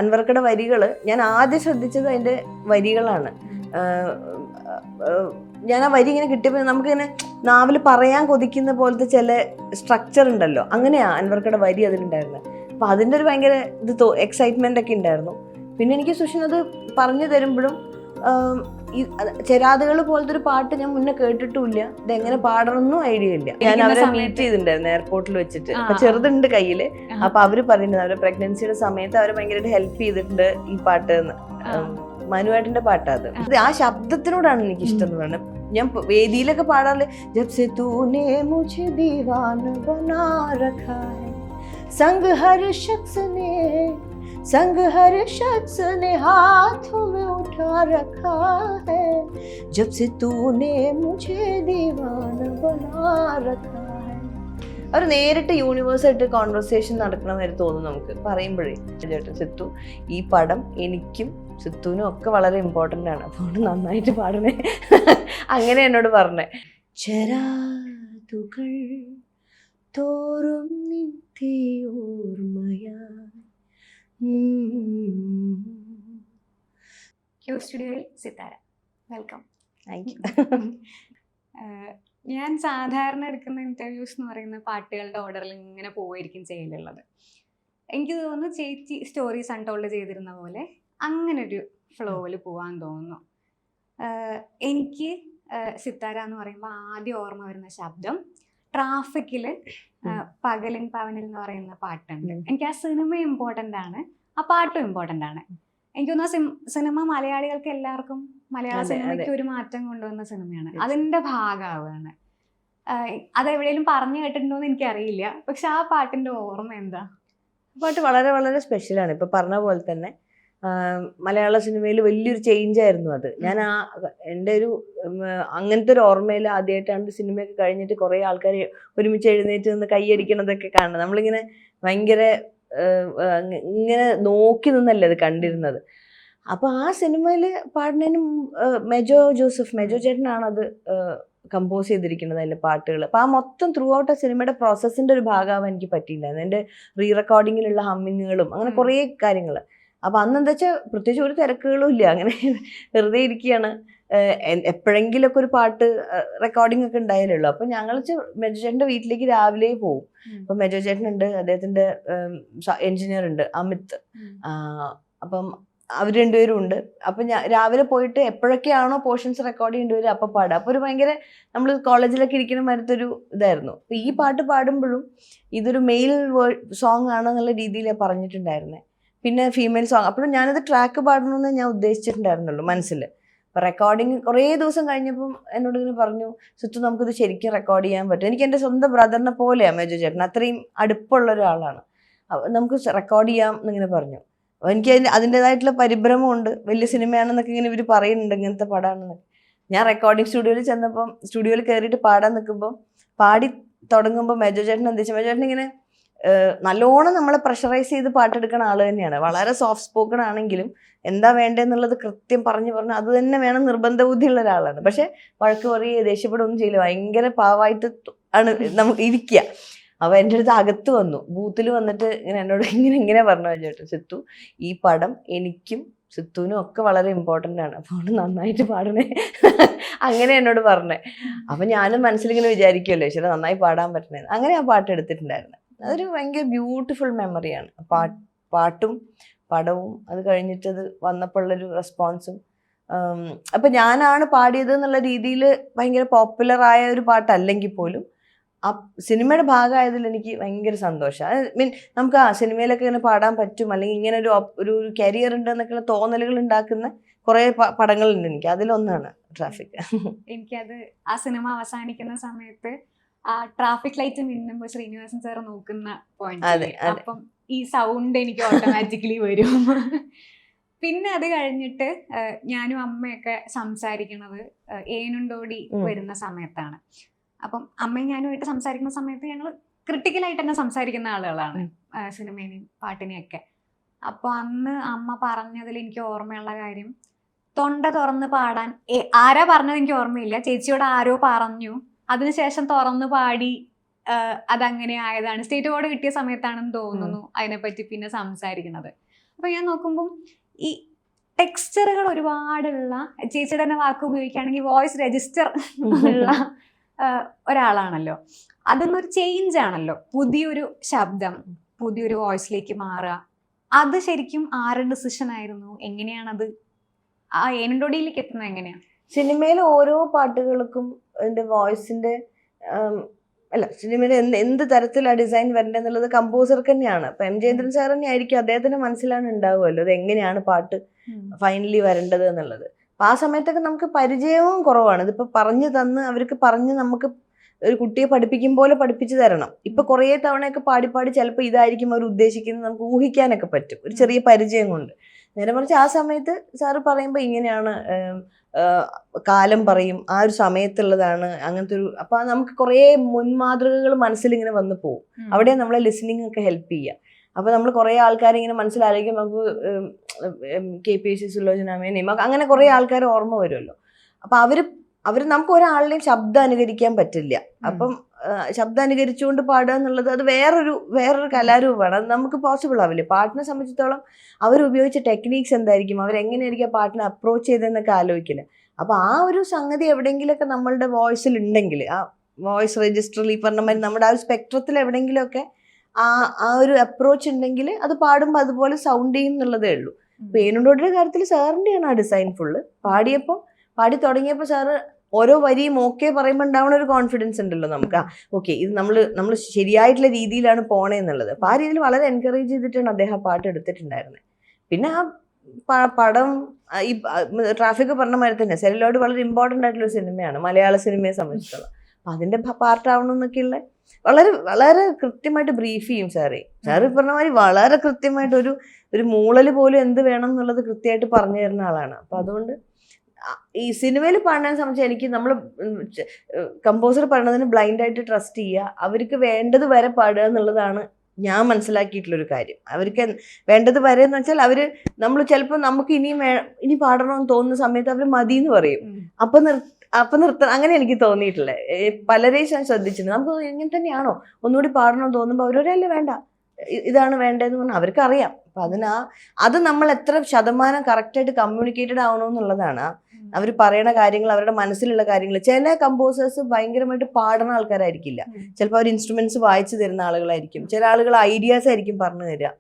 അൻവർക്കയുടെ വരികൾ ഞാൻ ആദ്യം ശ്രദ്ധിച്ചത് അതിൻ്റെ വരികളാണ്. ഞാൻ ആ വരി ഇങ്ങനെ കിട്ടിയപ്പോൾ നമുക്കിങ്ങനെ നാവിൽ പറയാൻ കൊതിക്കുന്ന പോലത്തെ ചില സ്ട്രക്ചർ ഉണ്ടല്ലോ, അങ്ങനെയാ അൻവർക്കയുടെ വരി അതിലുണ്ടായിരുന്നത്. അപ്പം അതിൻ്റെ ഒരു ഭയങ്കര എക്സൈറ്റ്മെൻ്റ് ഒക്കെ ഉണ്ടായിരുന്നു. പിന്നെ എനിക്ക് സുഷിൻ അത് പറഞ്ഞു തരുമ്പോഴും ഈ ചെരാതുകൾ പോലത്തെ ഒരു പാട്ട് ഞാൻ മുന്നേ കേട്ടിട്ടുമില്ല, ഇതെങ്ങനെ പാടണമെന്നും ഐഡിയ ഇല്ല. ഞാൻ അവരെ മീറ്റ് ചെയ്തിട്ടുണ്ടായിരുന്നു എയർപോർട്ടിൽ വെച്ചിട്ട്. അപ്പൊ ചെറുതുണ്ട് കയ്യില്. അപ്പൊ അവര് പറയുന്നത് അവരുടെ പ്രഗ്നൻസിയുടെ സമയത്ത് അവരെ ഭയങ്കരമായിട്ട് ഹെൽപ്പ് ചെയ്തിട്ടുണ്ട് ഈ പാട്ട് എന്ന്. മനുവേട്ടന്റെ പാട്ടാത്. ആ ശബ്ദത്തിനോടാണ് എനിക്ക് ഇഷ്ടം എന്ന് പറയുന്നത്. ഞാൻ വേദിയിലൊക്കെ പാടാറില്ല. ജബ് സെ തൂനെ മുझे दीवाना बना रखा है संग हर शख्स ने हाथों में उठा रखा है जब से तूने मुझे दीवाना बना रखा है. അവർ നേരിട്ട് യൂണിവേഴ്സായിട്ട് കോൺവെർസേഷൻ നടക്കണമെന്ന് തോന്നുന്നു നമുക്ക് പറയുമ്പോഴേ. ചേട്ടൻ സിത്തു, ഈ പടം എനിക്കും സിത്തുവിനും ഒക്കെ വളരെ ഇമ്പോർട്ടൻ്റ് ആണ്, അതുകൊണ്ട് നന്നായിട്ട് പാടണേ അങ്ങനെ എന്നോട് പറഞ്ഞേ. ചെരാതുകൾ തോറും നിത്യോർമയാ. ക്യൂ സ്റ്റുഡിയോയിൽ സിത്താര, വെൽക്കം. Thank you. ഞാൻ സാധാരണ എടുക്കുന്ന ഇൻ്റർവ്യൂസ് എന്ന് പറയുന്ന പാട്ടുകളുടെ ഓർഡറിൽ ഇങ്ങനെ പോയിരിക്കും ചെയ്യലുള്ളത്. എനിക്ക് തോന്നുന്നു ചേച്ചി സ്റ്റോറീസ് അൺടോൾഡ് ചെയ്തിരുന്ന പോലെ അങ്ങനെ ഒരു ഫ്ലോയിൽ പോകാൻ തോന്നുന്നു. എനിക്ക് സിത്താര എന്ന് പറയുമ്പോൾ ആദ്യം ഓർമ്മ വരുന്ന ശബ്ദം ട്രാഫിക്കിൽ പകലിൻ പവനിൽ എന്ന് പറയുന്ന പാട്ടുണ്ട്. എനിക്ക് ആ സിനിമ ഇമ്പോർട്ടൻ്റ് ആണ്, ആ പാട്ടും ഇമ്പോർട്ടൻ്റ് ആണ്. എനിക്ക് തോന്നുന്നു സിനിമ മലയാളികൾക്ക് എല്ലാവർക്കും മലയാള സിനിമയ്ക്ക് ഒരു മാറ്റം കൊണ്ടുവന്ന സിനിമയാണ്, അതിൻ്റെ ഭാഗമാവുകയാണ്. അതെവിടെയെങ്കിലും പറഞ്ഞു കേട്ടിട്ടുണ്ടോയെന്ന് എനിക്കറിയില്ല, പക്ഷെ ആ പാട്ടിൻ്റെ ഓർമ്മ എന്താ? പാട്ട് വളരെ വളരെ സ്പെഷ്യലാണ്. ഇപ്പം പറഞ്ഞ പോലെ തന്നെ മലയാള സിനിമയിൽ വലിയൊരു ചേഞ്ച് ആയിരുന്നു അത്. ഞാൻ എൻ്റെ ഒരു അങ്ങനത്തെ ഒരു ഓർമ്മയിൽ ആദ്യമായിട്ടാണ് സിനിമയൊക്കെ കഴിഞ്ഞിട്ട് കുറേ ആൾക്കാർ ഒരുമിച്ച് എഴുന്നേറ്റ് നിന്ന് കൈയടിക്കണതൊക്കെ കാണുന്നത്. നമ്മളിങ്ങനെ ഭയങ്കര ഇങ്ങനെ നോക്കി നിന്നല്ലേ അത് കണ്ടിരുന്നത്. അപ്പോൾ ആ സിനിമയിൽ പാടുന്നതിനും മെജോ ചേട്ടനാണ് അത് കമ്പോസ് ചെയ്തിരിക്കുന്നത്, അതിൻ്റെ പാട്ടുകൾ. അപ്പോൾ ആ മൊത്തം ത്രൂ ഔട്ട് ആ സിനിമയുടെ പ്രോസസ്സിൻ്റെ ഒരു ഭാഗമാവാൻ എനിക്ക് പറ്റിയില്ലായിരുന്നു. എൻ്റെ റീ റെക്കോർഡിങ്ങിലുള്ള ഹമ്മിങ്ങുകളും അങ്ങനെ കുറേ കാര്യങ്ങൾ. അപ്പോൾ അന്ന് എന്താ വെച്ചാൽ പ്രത്യേകിച്ച് ഒരു തിരക്കുകളും ഇല്ല, അങ്ങനെ വെറുതെ ഇരിക്കുകയാണ്. എപ്പോഴെങ്കിലൊക്കെ ഒരു പാട്ട് റെക്കോർഡിംഗ് ഒക്കെ ഉണ്ടായാലുള്ളൂ. അപ്പം ഞങ്ങൾ മെജോ ചേട്ടൻ്റെ വീട്ടിലേക്ക് രാവിലെ പോകും. അപ്പം മെജോ ചേട്ടനുണ്ട്, അദ്ദേഹത്തിൻ്റെ എൻജിനീയർ ഉണ്ട് അമിത്, അപ്പം അവർ രണ്ടുപേരും ഉണ്ട്. അപ്പം ഞാൻ രാവിലെ പോയിട്ട് എപ്പോഴൊക്കെയാണോ പോർഷൻസ് റെക്കോർഡ് ചെയ്യേണ്ടി വരും അപ്പം പാടുക. അപ്പോൾ ഒരു ഭയങ്കര നമ്മൾ കോളേജിലൊക്കെ ഇരിക്കുന്ന മാതിരത്തൊരു ഇതായിരുന്നു. അപ്പോൾ ഈ പാട്ട് പാടുമ്പോഴും ഇതൊരു മെയിൽ സോങ് ആണെന്നുള്ള രീതിയിലാണ് പറഞ്ഞിട്ടുണ്ടായിരുന്നത്. പിന്നെ ഫീമെയിൽ സോങ്, അപ്പോഴും ഞാനത് ട്രാക്ക് പാടണമെന്ന് ഞാൻ ഉദ്ദേശിച്ചിട്ടുണ്ടായിരുന്നുള്ളൂ മനസ്സിൽ. അപ്പോൾ റെക്കോർഡിങ് കുറേ ദിവസം കഴിഞ്ഞപ്പം എന്നോട് ഇങ്ങനെ പറഞ്ഞു, സിത്തു നമുക്കിത് ശരിക്കും റെക്കോർഡ് ചെയ്യാൻ പറ്റും. എനിക്ക് എൻ്റെ സ്വന്തം ബ്രദറിനെ പോലെയാണ് മെജോ ചേട്ടൻ, അത്രയും അടുപ്പമുള്ള ഒരാളാണ്, നമുക്ക് റെക്കോർഡ് ചെയ്യാം എന്നിങ്ങനെ പറഞ്ഞു. അപ്പോൾ എനിക്ക് അതിൻ്റേതായിട്ടുള്ള പരിഭ്രമമുണ്ട്, വലിയ സിനിമയാണെന്നൊക്കെ ഇങ്ങനെ ഇവർ പറയുന്നുണ്ട്, ഇങ്ങനത്തെ പടമാണെന്നൊക്കെ. ഞാൻ റെക്കോർഡിങ് സ്റ്റുഡിയോയിൽ ചെന്നപ്പം സ്റ്റുഡിയോയിൽ കയറിയിട്ട് പാടാൻ നിൽക്കുമ്പോൾ പാടി തുടങ്ങുമ്പോൾ മെജോ ചേട്ടൻ എന്താ വെച്ചാൽ, മെജോ ചേട്ടൻ ഇങ്ങനെ നല്ലോണം നമ്മളെ പ്രഷറൈസ് ചെയ്ത് പാട്ടെടുക്കുന്ന ആൾ തന്നെയാണ്. വളരെ സോഫ്റ്റ് സ്പോക്കൺ ആണെങ്കിലും എന്താ വേണ്ടതെന്നുള്ളത് കൃത്യം പറഞ്ഞ് അത് തന്നെ വേണം നിർബന്ധ ബുദ്ധിയുള്ള ഒരാളാണ്. പക്ഷെ വഴക്ക് പറയെ ദേഷ്യപ്പെടുകയൊന്നും ചെയ്യില്ല, ഭയങ്കര പാവമായിട്ട് ആണ് നമുക്ക് ഇരിക്കുക. അപ്പോൾ എൻ്റെ അടുത്ത് അകത്ത് വന്നു, ബൂത്തിൽ വന്നിട്ട് ഇങ്ങനെ എന്നോട് ഇങ്ങനെ പറഞ്ഞു, ചേട്ടൻ സിത്തു ഈ പടം എനിക്കും സിത്തുവിനും ഒക്കെ വളരെ ഇമ്പോർട്ടൻ്റ് ആണ്, അതുകൊണ്ട് നന്നായിട്ട് പാടണേ അങ്ങനെ എന്നോട് പറഞ്ഞേ. അപ്പം ഞാനും മനസ്സിലിങ്ങനെ വിചാരിക്കുമല്ലോ ശരി നന്നായി പാടാൻ പറ്റണേ, അങ്ങനെ ആ പാട്ട് എടുത്തിട്ടുണ്ടായിരുന്നു. അതൊരു ഭയങ്കര ബ്യൂട്ടിഫുൾ മെമ്മറിയാണ് പാട്ടും പടവും. അത് കഴിഞ്ഞിട്ടത് വന്നപ്പോഴുള്ളൊരു റെസ്പോൺസും. അപ്പം ഞാനാണ് പാടിയത് എന്നുള്ള രീതിയിൽ ഭയങ്കര പോപ്പുലറായ ഒരു പാട്ടല്ലെങ്കിൽ പോലും ആ സിനിമയുടെ ഭാഗമായതിൽ എനിക്ക് ഭയങ്കര സന്തോഷമാണ്. മീൻ നമുക്ക് ആ സിനിമയിലൊക്കെ ഇങ്ങനെ പാടാൻ പറ്റും, അല്ലെങ്കിൽ ഇങ്ങനെ ഒരു കരിയർ ഉണ്ട് എന്നൊക്കെയുള്ള തോന്നലുകൾ ഉണ്ടാക്കുന്ന കുറേ പടങ്ങളുണ്ട് എനിക്ക്, അതിലൊന്നാണ് ട്രാഫിക്. എനിക്കത് ആ സിനിമ അവസാനിക്കുന്ന സമയത്ത് ആ ട്രാഫിക് ലൈറ്റ് മിന്നുമ്പോൾ ശ്രീനിവാസൻ സാർ നോക്കുന്ന പോയിന്റ്, അപ്പം ഈ സൗണ്ട് എനിക്ക് ഓട്ടോമാറ്റിക്കലി വരും. പിന്നെ അത് കഴിഞ്ഞിട്ട് ഞാനും അമ്മയൊക്കെ സംസാരിക്കണത് ഏനുണ്ടോടി വരുന്ന സമയത്താണ്. അപ്പം അമ്മയും ഞാനുമായിട്ട് സംസാരിക്കുന്ന സമയത്ത് ഞങ്ങൾ ക്രിട്ടിക്കലായിട്ട് തന്നെ സംസാരിക്കുന്ന ആളുകളാണ് സിനിമേനെയും പാട്ടിനെയൊക്കെ. അപ്പോൾ അന്ന് അമ്മ പറഞ്ഞതിൽ എനിക്ക് ഓർമ്മയുള്ള കാര്യം, തൊണ്ട തുറന്ന് പാടാൻ ആരാ പറഞ്ഞത് എനിക്ക് ഓർമ്മയില്ല, ചേച്ചിയോട് ആരോ പറഞ്ഞു, അതിനുശേഷം തുറന്ന് പാടി അതങ്ങനെ ആയതാണ്. സ്റ്റേറ്റ് അവാർഡ് കിട്ടിയ സമയത്താണെന്ന് തോന്നുന്നു അതിനെപ്പറ്റി പിന്നെ സംസാരിക്കുന്നത്. അപ്പൊ ഞാൻ നോക്കുമ്പോൾ ഈ ടെക്സ്ചറുകൾ ഒരുപാടുള്ള, ചേച്ചിയുടെ തന്നെ വാക്ക് ഉപയോഗിക്കുകയാണെങ്കിൽ വോയിസ് രജിസ്റ്റർ ഉള്ള ഒരാളാണല്ലോ. അതൊന്നൊരു ചേഞ്ച് ആണല്ലോ, പുതിയൊരു ശബ്ദം പുതിയൊരു വോയിസിലേക്ക് മാറുക. അത് ശരിക്കും ആരുടെ ഡിസിഷൻ ആയിരുന്നു? എങ്ങനെയാണത് ആ ഏനുണ്ടോടിയിലേക്ക് എത്തുന്നത് എങ്ങനെയാ? സിനിമയിലെ ഓരോ പാട്ടുകൾക്കും അതിന്റെ വോയിസിന്റെ അല്ല, സിനിമയുടെ എന്ത് തരത്തിലാണ് ഡിസൈൻ വരേണ്ടതെന്നുള്ളത് കമ്പോസർക്ക് തന്നെയാണ്. ഇപ്പൊ എം ജയചന്ദ്രൻ സാർ തന്നെ ആയിരിക്കും, അദ്ദേഹത്തിന്റെ മനസ്സിലാണ് ഉണ്ടാവുമല്ലോ അത് എങ്ങനെയാണ് പാട്ട് ഫൈനലി വരേണ്ടത് എന്നുള്ളത്. അപ്പൊ ആ സമയത്തൊക്കെ നമുക്ക് പരിചയവും കുറവാണ്. ഇതിപ്പോ പറഞ്ഞു തന്ന് അവർക്ക് പറഞ്ഞ് നമുക്ക് ഒരു കുട്ടിയെ പഠിപ്പിക്കും പോലെ പഠിപ്പിച്ചു തരണം. ഇപ്പൊ കുറേ തവണയൊക്കെ പാടി പാടി ചിലപ്പോൾ ഇതായിരിക്കും അവർ ഉദ്ദേശിക്കുന്നത് നമുക്ക് ഊഹിക്കാനൊക്കെ പറ്റും ഒരു ചെറിയ പരിചയം കൊണ്ട്. നേരെ മറിച്ച് ആ സമയത്ത് സാറ് പറയുമ്പോൾ ഇങ്ങനെയാണ്, കാലം പറയും, ആ ഒരു സമയത്തുള്ളതാണ് അങ്ങനത്തെ ഒരു. അപ്പൊ നമുക്ക് കുറേ മുൻമാതൃകകൾ മനസ്സിലിങ്ങനെ വന്നു പോകും. അവിടെ നമ്മളെ ലിസണിങ് ഒക്കെ ഹെൽപ്പ് ചെയ്യുക. അപ്പൊ നമ്മൾ കുറേ ആൾക്കാരെ ഇങ്ങനെ മനസ്സിലായിരിക്കും. നമുക്ക് KPSC സുലോചന അങ്ങനെ കുറേ ആൾക്കാർ ഓർമ്മ വരുമല്ലോ. അപ്പൊ അവര് നമുക്ക് ഒരാളുടെയും ശബ്ദം അനുകരിക്കാൻ പറ്റില്ല. അപ്പം ശബ്ദം അനുകരിച്ചുകൊണ്ട് പാടുക എന്നുള്ളത് അത് വേറൊരു കലാരൂപമാണ്. അത് നമുക്ക് പോസിബിൾ ആവില്ല. പാട്ടിനെ സംബന്ധിച്ചിടത്തോളം അവരുപയോഗിച്ച ടെക്നീക്സ് എന്തായിരിക്കും, അവരെങ്ങനെയായിരിക്കും ആ പാട്ടിനെ അപ്രോച്ച് ചെയ്തതെന്നൊക്കെ ആലോചിക്കില്ല. അപ്പൊ ആ ഒരു സംഗതി എവിടെയെങ്കിലുമൊക്കെ നമ്മളുടെ വോയിസിൽ ഉണ്ടെങ്കിൽ, ആ വോയിസ് രജിസ്റ്ററിൽ ഈ പറഞ്ഞ മാതിരി നമ്മുടെ ആ ഒരു സ്പെക്ട്രത്തിൽ എവിടെയെങ്കിലുമൊക്കെ ആ ഒരു അപ്രോച്ച് ഉണ്ടെങ്കിൽ അത് പാടുമ്പോൾ അതുപോലെ സൗണ്ട് ചെയ്യും എന്നുള്ളതേ ഉള്ളൂ. ഇപ്പൊ ഏനുണ്ടോടിയുടെ കാര്യത്തിൽ സാറിൻ്റെയാണ് ആ ഡിസൈൻ ഫുള്ള്. പാടി തുടങ്ങിയപ്പോൾ സാറ് ഓരോ വരിയും ഓക്കെ പറയുമ്പോൾ ഉണ്ടാവുന്ന ഒരു കോൺഫിഡൻസ് ഉണ്ടല്ലോ നമുക്ക്. ഓക്കെ, ഇത് നമ്മൾ ശരിയായിട്ടുള്ള രീതിയിലാണ് പോണേ എന്നുള്ളത്. അപ്പൊ ആ രീതിയിൽ വളരെ എൻകറേജ് ചെയ്തിട്ടാണ് അദ്ദേഹം പാട്ട് എടുത്തിട്ടുണ്ടായിരുന്നത്. പിന്നെ ആ പടം ഈ ട്രാഫിക് പറഞ്ഞ മാതിരി തന്നെ സെല്ലുലോയിഡ് വളരെ ഇമ്പോർട്ടൻ്റ് ആയിട്ടുള്ള ഒരു സിനിമയാണ് മലയാള സിനിമയെ സംബന്ധിച്ചിട്ടുള്ള. അപ്പൊ അതിന്റെ പാർട്ടാവണം എന്നൊക്കെയുള്ള വളരെ വളരെ കൃത്യമായിട്ട് ബ്രീഫ് ചെയ്യും സാറ് പറഞ്ഞ മാതിരി. വളരെ കൃത്യമായിട്ട് ഒരു മൂളല് പോലും എന്ത് വേണം എന്നുള്ളത് കൃത്യമായിട്ട് പറഞ്ഞു തരുന്ന ആളാണ്. അപ്പൊ അതുകൊണ്ട് ഈ സിനിമയിൽ പാടാൻ സംബന്ധിച്ച് എനിക്ക് നമ്മൾ കമ്പോസർ പറയുന്നതിന് ബ്ലൈൻഡായിട്ട് ട്രസ്റ്റ് ചെയ്യുക, അവർക്ക് വേണ്ടത് വരെ പാടുക എന്നുള്ളതാണ് ഞാൻ മനസ്സിലാക്കിയിട്ടുള്ളൊരു കാര്യം. അവർക്ക് വേണ്ടത് വരെ എന്ന് വെച്ചാൽ നമ്മൾ ചിലപ്പോൾ നമുക്ക് ഇനി പാടണമെന്ന് തോന്നുന്ന സമയത്ത് അവർ മതി എന്ന് പറയും. അപ്പൊ നിർത്തണം. അങ്ങനെ എനിക്ക് തോന്നിയിട്ടില്ലേ. പലരെയും ഞാൻ ശ്രദ്ധിച്ചിട്ടുണ്ട്. നമുക്ക് ഇങ്ങനെ തന്നെയാണോ ഒന്നുകൂടി പാടണമെന്ന് തോന്നുമ്പോൾ അവരൊരല്ലേ വേണ്ട, ഇതാണ് വേണ്ടതെന്ന് പറഞ്ഞാൽ അവർക്കറിയാം. അപ്പൊ അത് നമ്മൾ എത്ര ശതമാനം കറക്റ്റായിട്ട് കമ്മ്യൂണിക്കേറ്റഡ് ആവണമെന്നുള്ളതാണ്. അവർ പറയുന്ന കാര്യങ്ങൾ, അവരുടെ മനസ്സിലുള്ള കാര്യങ്ങൾ. ചില കമ്പോസേഴ്സ് ഭയങ്കരമായിട്ട് പാടുന്ന ആൾക്കാരായിരിക്കില്ല. ചിലപ്പോൾ അവർ ഇൻസ്ട്രുമെന്റ്സ് വായിച്ചു തരുന്ന ആളുകളായിരിക്കും. ചില ആളുകൾ ഐഡിയാസ് ആയിരിക്കും പറഞ്ഞു തരിക.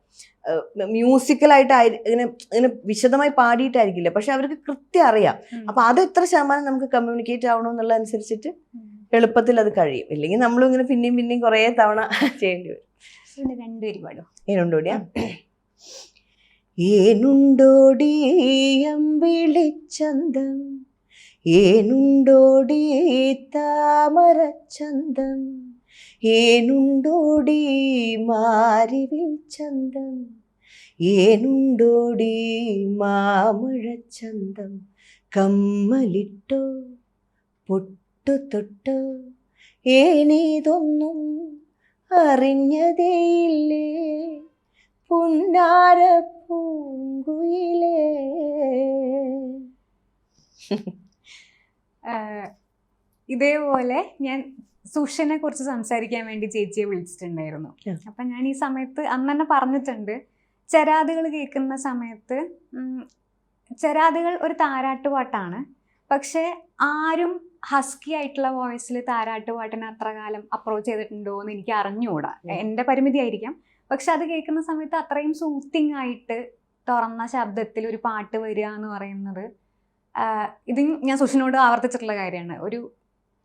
മ്യൂസിക്കലായിട്ട് ഇങ്ങനെ വിശദമായി പാടിയിട്ടായിരിക്കില്ല, പക്ഷെ അവർക്ക് കൃത്യം അറിയാം. അപ്പൊ അത് എത്ര ശതമാനം നമുക്ക് കമ്മ്യൂണിക്കേറ്റ് ആവണമെന്നുള്ളതനുസരിച്ചിട്ട് എളുപ്പത്തിൽ അത് കഴിയും. ഇല്ലെങ്കിൽ നമ്മളും ഇങ്ങനെ പിന്നെയും കുറേ തവണ ചെയ്യേണ്ടി വരും. ഏനുണ്ടോടിയാ? ഏനുണ്ടോടി അമ്പിളിച്ചന്തം, ഏനുണ്ടോടി താമരച്ചന്തം, ഏനുണ്ടോടി മാരിവിൽ ചന്തം, ഏനുണ്ടോടി മാമഴച്ചന്തം, കമ്മലിട്ടോ പൊട്ടു തൊട്ടോ ഏനീതൊന്നും അറിഞ്ഞതേയില്ലേ പുന്നാര പൂങ്കുയിലേ. ഇതേപോലെ ഞാൻ സുഷനെ കുറിച്ച് സംസാരിക്കാൻ വേണ്ടി ചേച്ചിയെ വിളിച്ചിട്ടുണ്ടായിരുന്നു. അപ്പൊ ഞാൻ ഈ സമയത്ത് അന്ന് തന്നെ പറഞ്ഞിട്ടുണ്ട്, ചരാതുകൾ കേൾക്കുന്ന സമയത്ത് ചരാതുകൾ ഒരു താരാട്ടുപാട്ടാണ്, പക്ഷെ ആരും ഹസ്കി ആയിട്ടുള്ള വോയിസിൽ താരാട്ടുപാട്ടിനെ അത്ര കാലം അപ്രോച്ച് ചെയ്തിട്ടുണ്ടോ എന്ന് എനിക്ക് അറിഞ്ഞുകൂടാ. എൻ്റെ പരിമിതി ആയിരിക്കാം. പക്ഷെ അത് കേൾക്കുന്ന സമയത്ത് അത്രയും സൂത്തിങ് ആയിട്ട് തുറന്ന ശബ്ദത്തിൽ ഒരു പാട്ട് വരിക എന്ന് പറയുന്നത്, ഇത് ഞാൻ സുഷിനോട് ആവർത്തിച്ചിട്ടുള്ള കാര്യമാണ്. ഒരു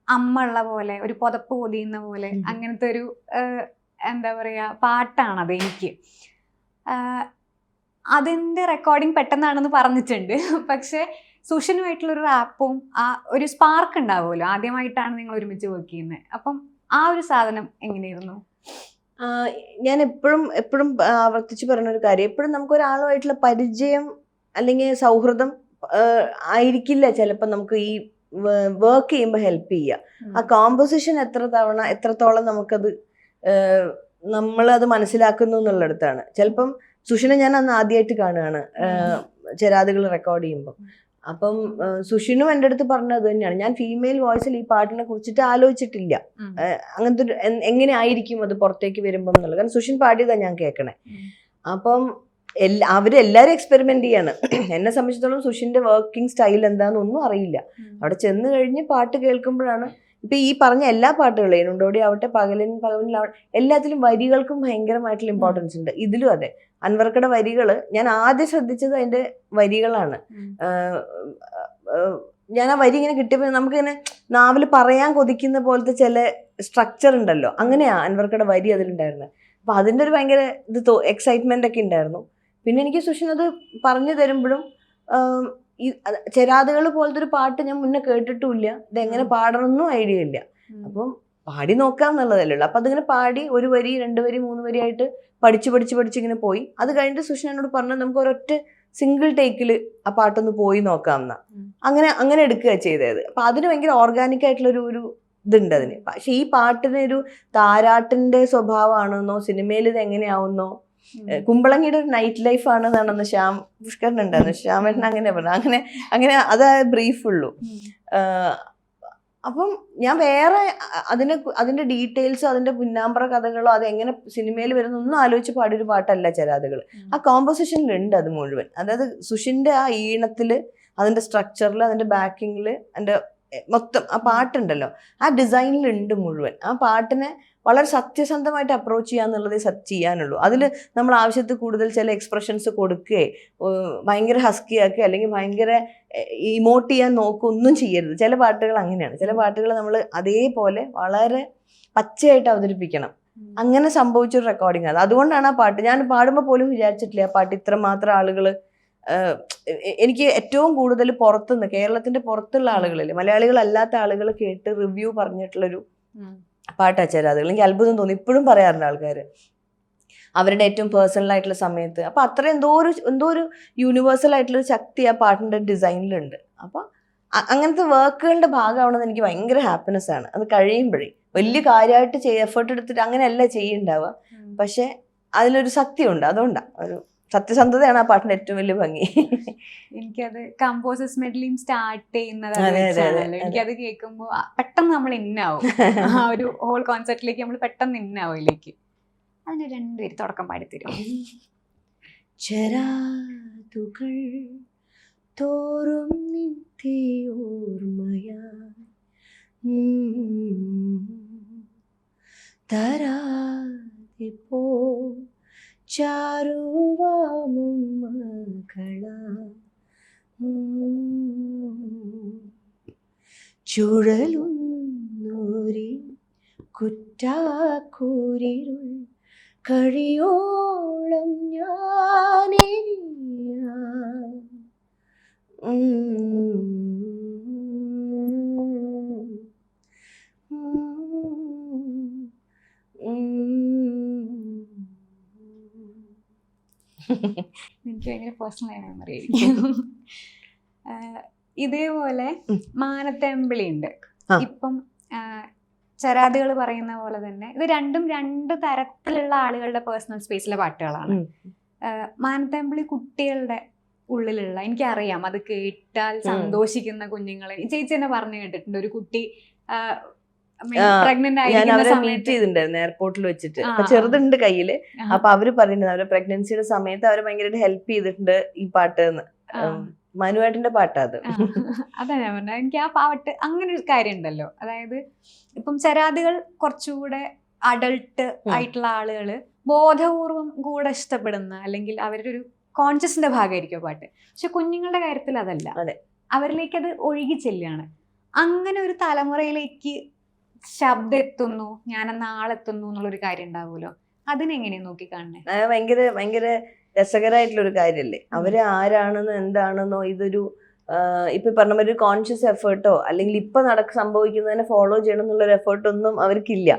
അമ്മ ഉള്ള പോലെ, ഒരു പുതപ്പ് പൊതിയുന്ന പോലെ, അങ്ങനത്തെ ഒരു എന്താ പറയുക പാട്ടാണത് എനിക്ക്. അതിൻ്റെ റെക്കോർഡിങ് പെട്ടെന്നാണെന്ന് പറഞ്ഞിട്ടുണ്ട്. പക്ഷെ സുഷനുമായിട്ടുള്ളൊരു റാപ്പും ആ ഒരു സ്പാർക്ക് ഉണ്ടാവുമല്ലോ, ആദ്യമായിട്ടാണ് നിങ്ങൾ ഒരുമിച്ച് വർക്ക് ചെയ്യുന്നത്. അപ്പം ആ ഒരു സാധനം എങ്ങനെയായിരുന്നു? ഞാൻ എപ്പോഴും ആവർത്തിച്ച് പറയുന്നൊരു കാര്യം, എപ്പോഴും നമുക്ക് ഒരാളുമായിട്ടുള്ള പരിചയം അല്ലെങ്കിൽ സൗഹൃദം ആയിരിക്കില്ല ചിലപ്പോൾ നമുക്ക് ഈ വർക്ക് ചെയ്യുമ്പോൾ ഹെൽപ്പ് ചെയ്യുക. ആ കോമ്പോസിഷൻ എത്രത്തോളം നമുക്കത് നമ്മളത് മനസ്സിലാക്കുന്നു എന്നുള്ളിടത്താണ്. ചിലപ്പം സുഷിനെ ഞാൻ അന്ന് ആദ്യമായിട്ട് കാണുകയാണ് ചരാതുകൾ റെക്കോർഡ് ചെയ്യുമ്പോൾ. അപ്പം സുഷിനും എൻ്റെ അടുത്ത് പറഞ്ഞത് തന്നെയാണ്, ഞാൻ ഫീമെയിൽ വോയിസിൽ ഈ പാട്ടിനെ കുറിച്ചിട്ട് ആലോചിച്ചിട്ടില്ല, അങ്ങനത്തെ എങ്ങനെ ആയിരിക്കും അത് പുറത്തേക്ക് വരുമ്പം എന്നുള്ളത്. കാരണം സുഷിൻ പാടിയതാണ് ഞാൻ കേൾക്കണേ. അപ്പം അവരെല്ലാരും എക്സ്പെരിമെന്റ് ചെയ്യാണ്. എന്നെ സംബന്ധിച്ചിടത്തോളം സുഷിന്റെ വർക്കിംഗ് സ്റ്റൈൽ എന്താണെന്നൊന്നും അറിയില്ല. അവിടെ ചെന്ന് കഴിഞ്ഞ് പാട്ട് കേൾക്കുമ്പോഴാണ് ഇപ്പൊ ഈ പറഞ്ഞ എല്ലാ പാട്ടുകളും ഏനുണ്ടോടി ആവട്ടെ പകലിനാവട്ടെ എല്ലാത്തിലും വരികൾക്കും ഭയങ്കരമായിട്ടുള്ള ഇമ്പോർട്ടൻസ് ഉണ്ട്. ഇതിലും അതെ, അൻവർക്കടെ വരികള് ഞാൻ ആദ്യം ശ്രദ്ധിച്ചത് അതിന്റെ വരികളാണ്. ഞാൻ ആ വരി ഇങ്ങനെ കിട്ടിയപ്പോൾ നമുക്കിങ്ങനെ നാവിൽ പറയാൻ കൊതിക്കുന്ന പോലത്തെ ചില സ്ട്രക്ചർ ഉണ്ടല്ലോ, അങ്ങനെയാ അൻവർക്കടെ വരി അതിലുണ്ടായിരുന്നത്. അപ്പൊ അതിന്റെ ഒരു ഭയങ്കര എക്സൈറ്റ്മെന്റ് ഒക്കെ ഉണ്ടായിരുന്നു. പിന്നെ എനിക്ക് സുഷിൻ അത് പറഞ്ഞു തരുമ്പോഴും ഈ ചെരാതുകൾ പോലത്തെ ഒരു പാട്ട് ഞാൻ മുന്നേ കേട്ടിട്ടുമില്ല, ഇതെങ്ങനെ പാടണമെന്നും ഐഡിയ ഇല്ല. അപ്പം പാടി നോക്കാം എന്നുള്ളതല്ലേ ഉള്ളൂ. അപ്പൊ അതിങ്ങനെ പാടി 1 വരി 2 വരി 3 വരി ആയിട്ട് പഠിച്ച് ഇങ്ങനെ പോയി. അത് കഴിഞ്ഞിട്ട് സുഷിൻ എന്നോട് പറഞ്ഞത് നമുക്ക് ഒരൊറ്റ സിംഗിൾ ടേക്കിൽ ആ പാട്ടൊന്ന് പോയി നോക്കാം എന്നാ. അങ്ങനെ എടുക്കുക ചെയ്തത്. അപ്പൊ അതിന് ഭയങ്കര ഓർഗാനിക് ആയിട്ടുള്ള ഒരു ഇതുണ്ട് അതിന്. പക്ഷെ ഈ പാട്ടിന് ഒരു താരാട്ടിന്റെ സ്വഭാവമാണെന്നോ സിനിമയിൽ ഇത് എങ്ങനെയാവുന്നോ, കുമ്പളങ്ങിയുടെ ഒരു നൈറ്റ് ലൈഫ് ആണെന്നാണെന്ന് ശ്യാം പുഷ്കരൻ ഉണ്ടായിരുന്നു, ശ്യാമേട്ടൻ അങ്ങനെ പറഞ്ഞു. അങ്ങനെ അതാ ബ്രീഫ് ഉള്ളൂ. അപ്പം ഞാൻ വേറെ അതിന്റെ ഡീറ്റെയിൽസോ അതിന്റെ പിന്നാമ്പറ കഥകളോ അതെങ്ങനെ സിനിമയിൽ വരുന്നൊന്നും ആലോചിച്ച് പാടിയൊരു പാട്ടല്ല ചെരാതുകൾ. ആ കോമ്പോസിഷനിലുണ്ട് അത് മുഴുവൻ. അതായത് സുഷിന്റെ ആ ഈണത്തില്, അതിന്റെ സ്ട്രക്ചറിൽ, അതിന്റെ ബാക്കിങ്ങില്, അതിന്റെ മൊത്തം ആ പാട്ടുണ്ടല്ലോ ആ ഡിസൈനിലുണ്ട് മുഴുവൻ. ആ പാട്ടിനെ വളരെ സത്യസന്ധമായിട്ട് അപ്രോച്ച് ചെയ്യാന്നുള്ളതേ ചെയ്യാനുള്ളൂ. അതിൽ നമ്മൾ ആവശ്യത്തിൽ കൂടുതൽ ചില എക്സ്പ്രഷൻസ് കൊടുക്കുകയെ ഭയങ്കര ഹസ്കി ആക്കുക അല്ലെങ്കിൽ ഭയങ്കര ഇമോട്ട് ചെയ്യാൻ ഒന്നും ചെയ്യരുത്. ചില പാട്ടുകൾ അങ്ങനെയാണ്. ചില പാട്ടുകൾ നമ്മൾ അതേപോലെ വളരെ പച്ചയായിട്ട് അവതരിപ്പിക്കണം. അങ്ങനെ സംഭവിച്ചൊരു റെക്കോർഡിങ് അത്. അതുകൊണ്ടാണ് ആ പാട്ട് ഞാൻ പാടുമ്പോൾ പോലും വിചാരിച്ചിട്ടില്ല ആ പാട്ട് ഇത്രമാത്രം ആളുകൾ, എനിക്ക് ഏറ്റവും കൂടുതൽ പുറത്തുനിന്ന് കേരളത്തിന്റെ പുറത്തുള്ള ആളുകളില്ലേ, മലയാളികളല്ലാത്ത ആളുകൾ കേട്ട് റിവ്യൂ പറഞ്ഞിട്ടുള്ളൊരു പാട്ടാ ചെരാതുകൾ. എനിക്ക് അത്ഭുതം തോന്നി. ഇപ്പോഴും പറയാറുണ്ട് ആൾക്കാർ അവരുടെ ഏറ്റവും പേഴ്സണൽ ആയിട്ടുള്ള സമയത്ത്. അപ്പൊ അത്ര എന്തോ ഒരു യൂണിവേഴ്സൽ ആയിട്ടുള്ള ശക്തി ആ പാട്ടിന്റെ ഡിസൈനിലുണ്ട്. അപ്പൊ അങ്ങനത്തെ വർക്കുകളുടെ ഭാഗമാണെന്ന് എനിക്ക് ഭയങ്കര ഹാപ്പിനെസ് ആണ്. അത് കഴിയുമ്പോഴേ വലിയ കാര്യമായിട്ട് എഫേർട്ട് എടുത്തിട്ട് അങ്ങനെയല്ല ചെയ്യുണ്ടാവുക, പക്ഷെ അതിലൊരു സത്യമുണ്ട്. അതുകൊണ്ടാണ് ഒരു സത്യസന്ധതയാണ് ആ പാട്ടിന്റെ ഏറ്റവും വലിയ ഭംഗി. എനിക്കത് കമ്പോസേഴ്സ് മെഡലിയും സ്റ്റാർട്ട് ചെയ്യുന്നത് എനിക്കത് കേൾക്കുമ്പോ പെട്ടെന്ന് നമ്മൾ ഇന്നാവും. ആ ഒരു ഹോൾ കോൺസെപ്റ്റിലേക്ക് നമ്മൾ പെട്ടെന്ന് ഇന്നാവും അതിലേക്ക്. അതിന് 2 പേര് തുടക്കം പാടിത്തരും. ചെരാതുകൾ തോറും നിത്യോർമയാ തരാതിപ്പോ ചാരുവാമുമ്മകള ചുഴലുന്നൂരി കുറ്റാക്കൂരിരുൾ കഴിയോളം ഞാനെരിയാം. എനിക്ക് ഭയങ്കര പേഴ്സണൽ മെമ്മറി ആയിരിക്കും. ഇതേപോലെ മാനത്തേമ്പിളി ഉണ്ട്. ഇപ്പം ചെരാതുകൾ പറയുന്ന പോലെ തന്നെ ഇത് രണ്ടും 2 തരത്തിലുള്ള ആളുകളുടെ പേഴ്സണൽ സ്പേസിലെ പാട്ടുകളാണ്. മാനത്തേമ്പിളി കുട്ടികളുടെ ഉള്ളിലുള്ള, എനിക്കറിയാം അത് കേട്ടാൽ സന്തോഷിക്കുന്ന കുഞ്ഞുങ്ങളെ. ചേച്ചി തന്നെ പറഞ്ഞു കേട്ടിട്ടുണ്ട്, ഒരു കുട്ടി പ്രഗ്നന്റ് ആയിട്ടുണ്ടായിരുന്നു എയർപോർട്ടിൽ വെച്ചിട്ട്. അപ്പൊ ചെറുതുണ്ട് കയ്യില്. അപ്പൊ അവര് പറയുന്നത് അവരുടെ പ്രഗ്നൻസിയുടെ സമയത്ത് അവര് ഭയങ്കരമായിട്ട് ഹെൽപ്പ് ചെയ്തിട്ടുണ്ട് ഈ പാട്ട് എന്ന്. മനുവേട്ടന്റെ പാട്ടാ അത്. അതാ ഞാൻ പറഞ്ഞത്. എനിക്ക് ആ പാട്ട് അങ്ങനെ ഒരു കാര്യം ഉണ്ടല്ലോ. അതായത് ഇപ്പം ചെരാതുകൾ കുറച്ചുകൂടെ അഡൾട്ട് ആയിട്ടുള്ള ആളുകള് ബോധപൂർവം കൂടെ ഇഷ്ടപ്പെടുന്ന, അല്ലെങ്കിൽ അവരുടെ ഒരു കോൺഷ്യസിന്റെ ഭാഗമായിരിക്കും പാട്ട്. പക്ഷെ കുഞ്ഞുങ്ങളുടെ കാര്യത്തിൽ അതല്ല. അവരിലേക്ക് അത് ഒഴുകി ചെല്ലുകയാണ്. അങ്ങനെ ഒരു തലമുറയിലേക്ക് ശബ്ദം എത്തുന്നു, ഞാൻ നാളെത്തുന്നു എന്നുള്ളൊരു കാര്യം ഉണ്ടാവുമല്ലോ. അതിനെങ്ങനെയാ നോക്കി കാണണേ? ഭയങ്കര രസകരമായിട്ടുള്ള ഒരു കാര്യല്ലേ. അവര് ആരാണെന്നോ എന്താണെന്നോ ഇതൊരു ഇപ്പൊ പറഞ്ഞ ഒരു കോൺഷ്യസ് എഫേർട്ടോ അല്ലെങ്കിൽ ഇപ്പൊ സംഭവിക്കുന്നതിനെ ഫോളോ ചെയ്യണം എന്നുള്ളൊരു എഫേർട്ടൊന്നും അവർക്കില്ല.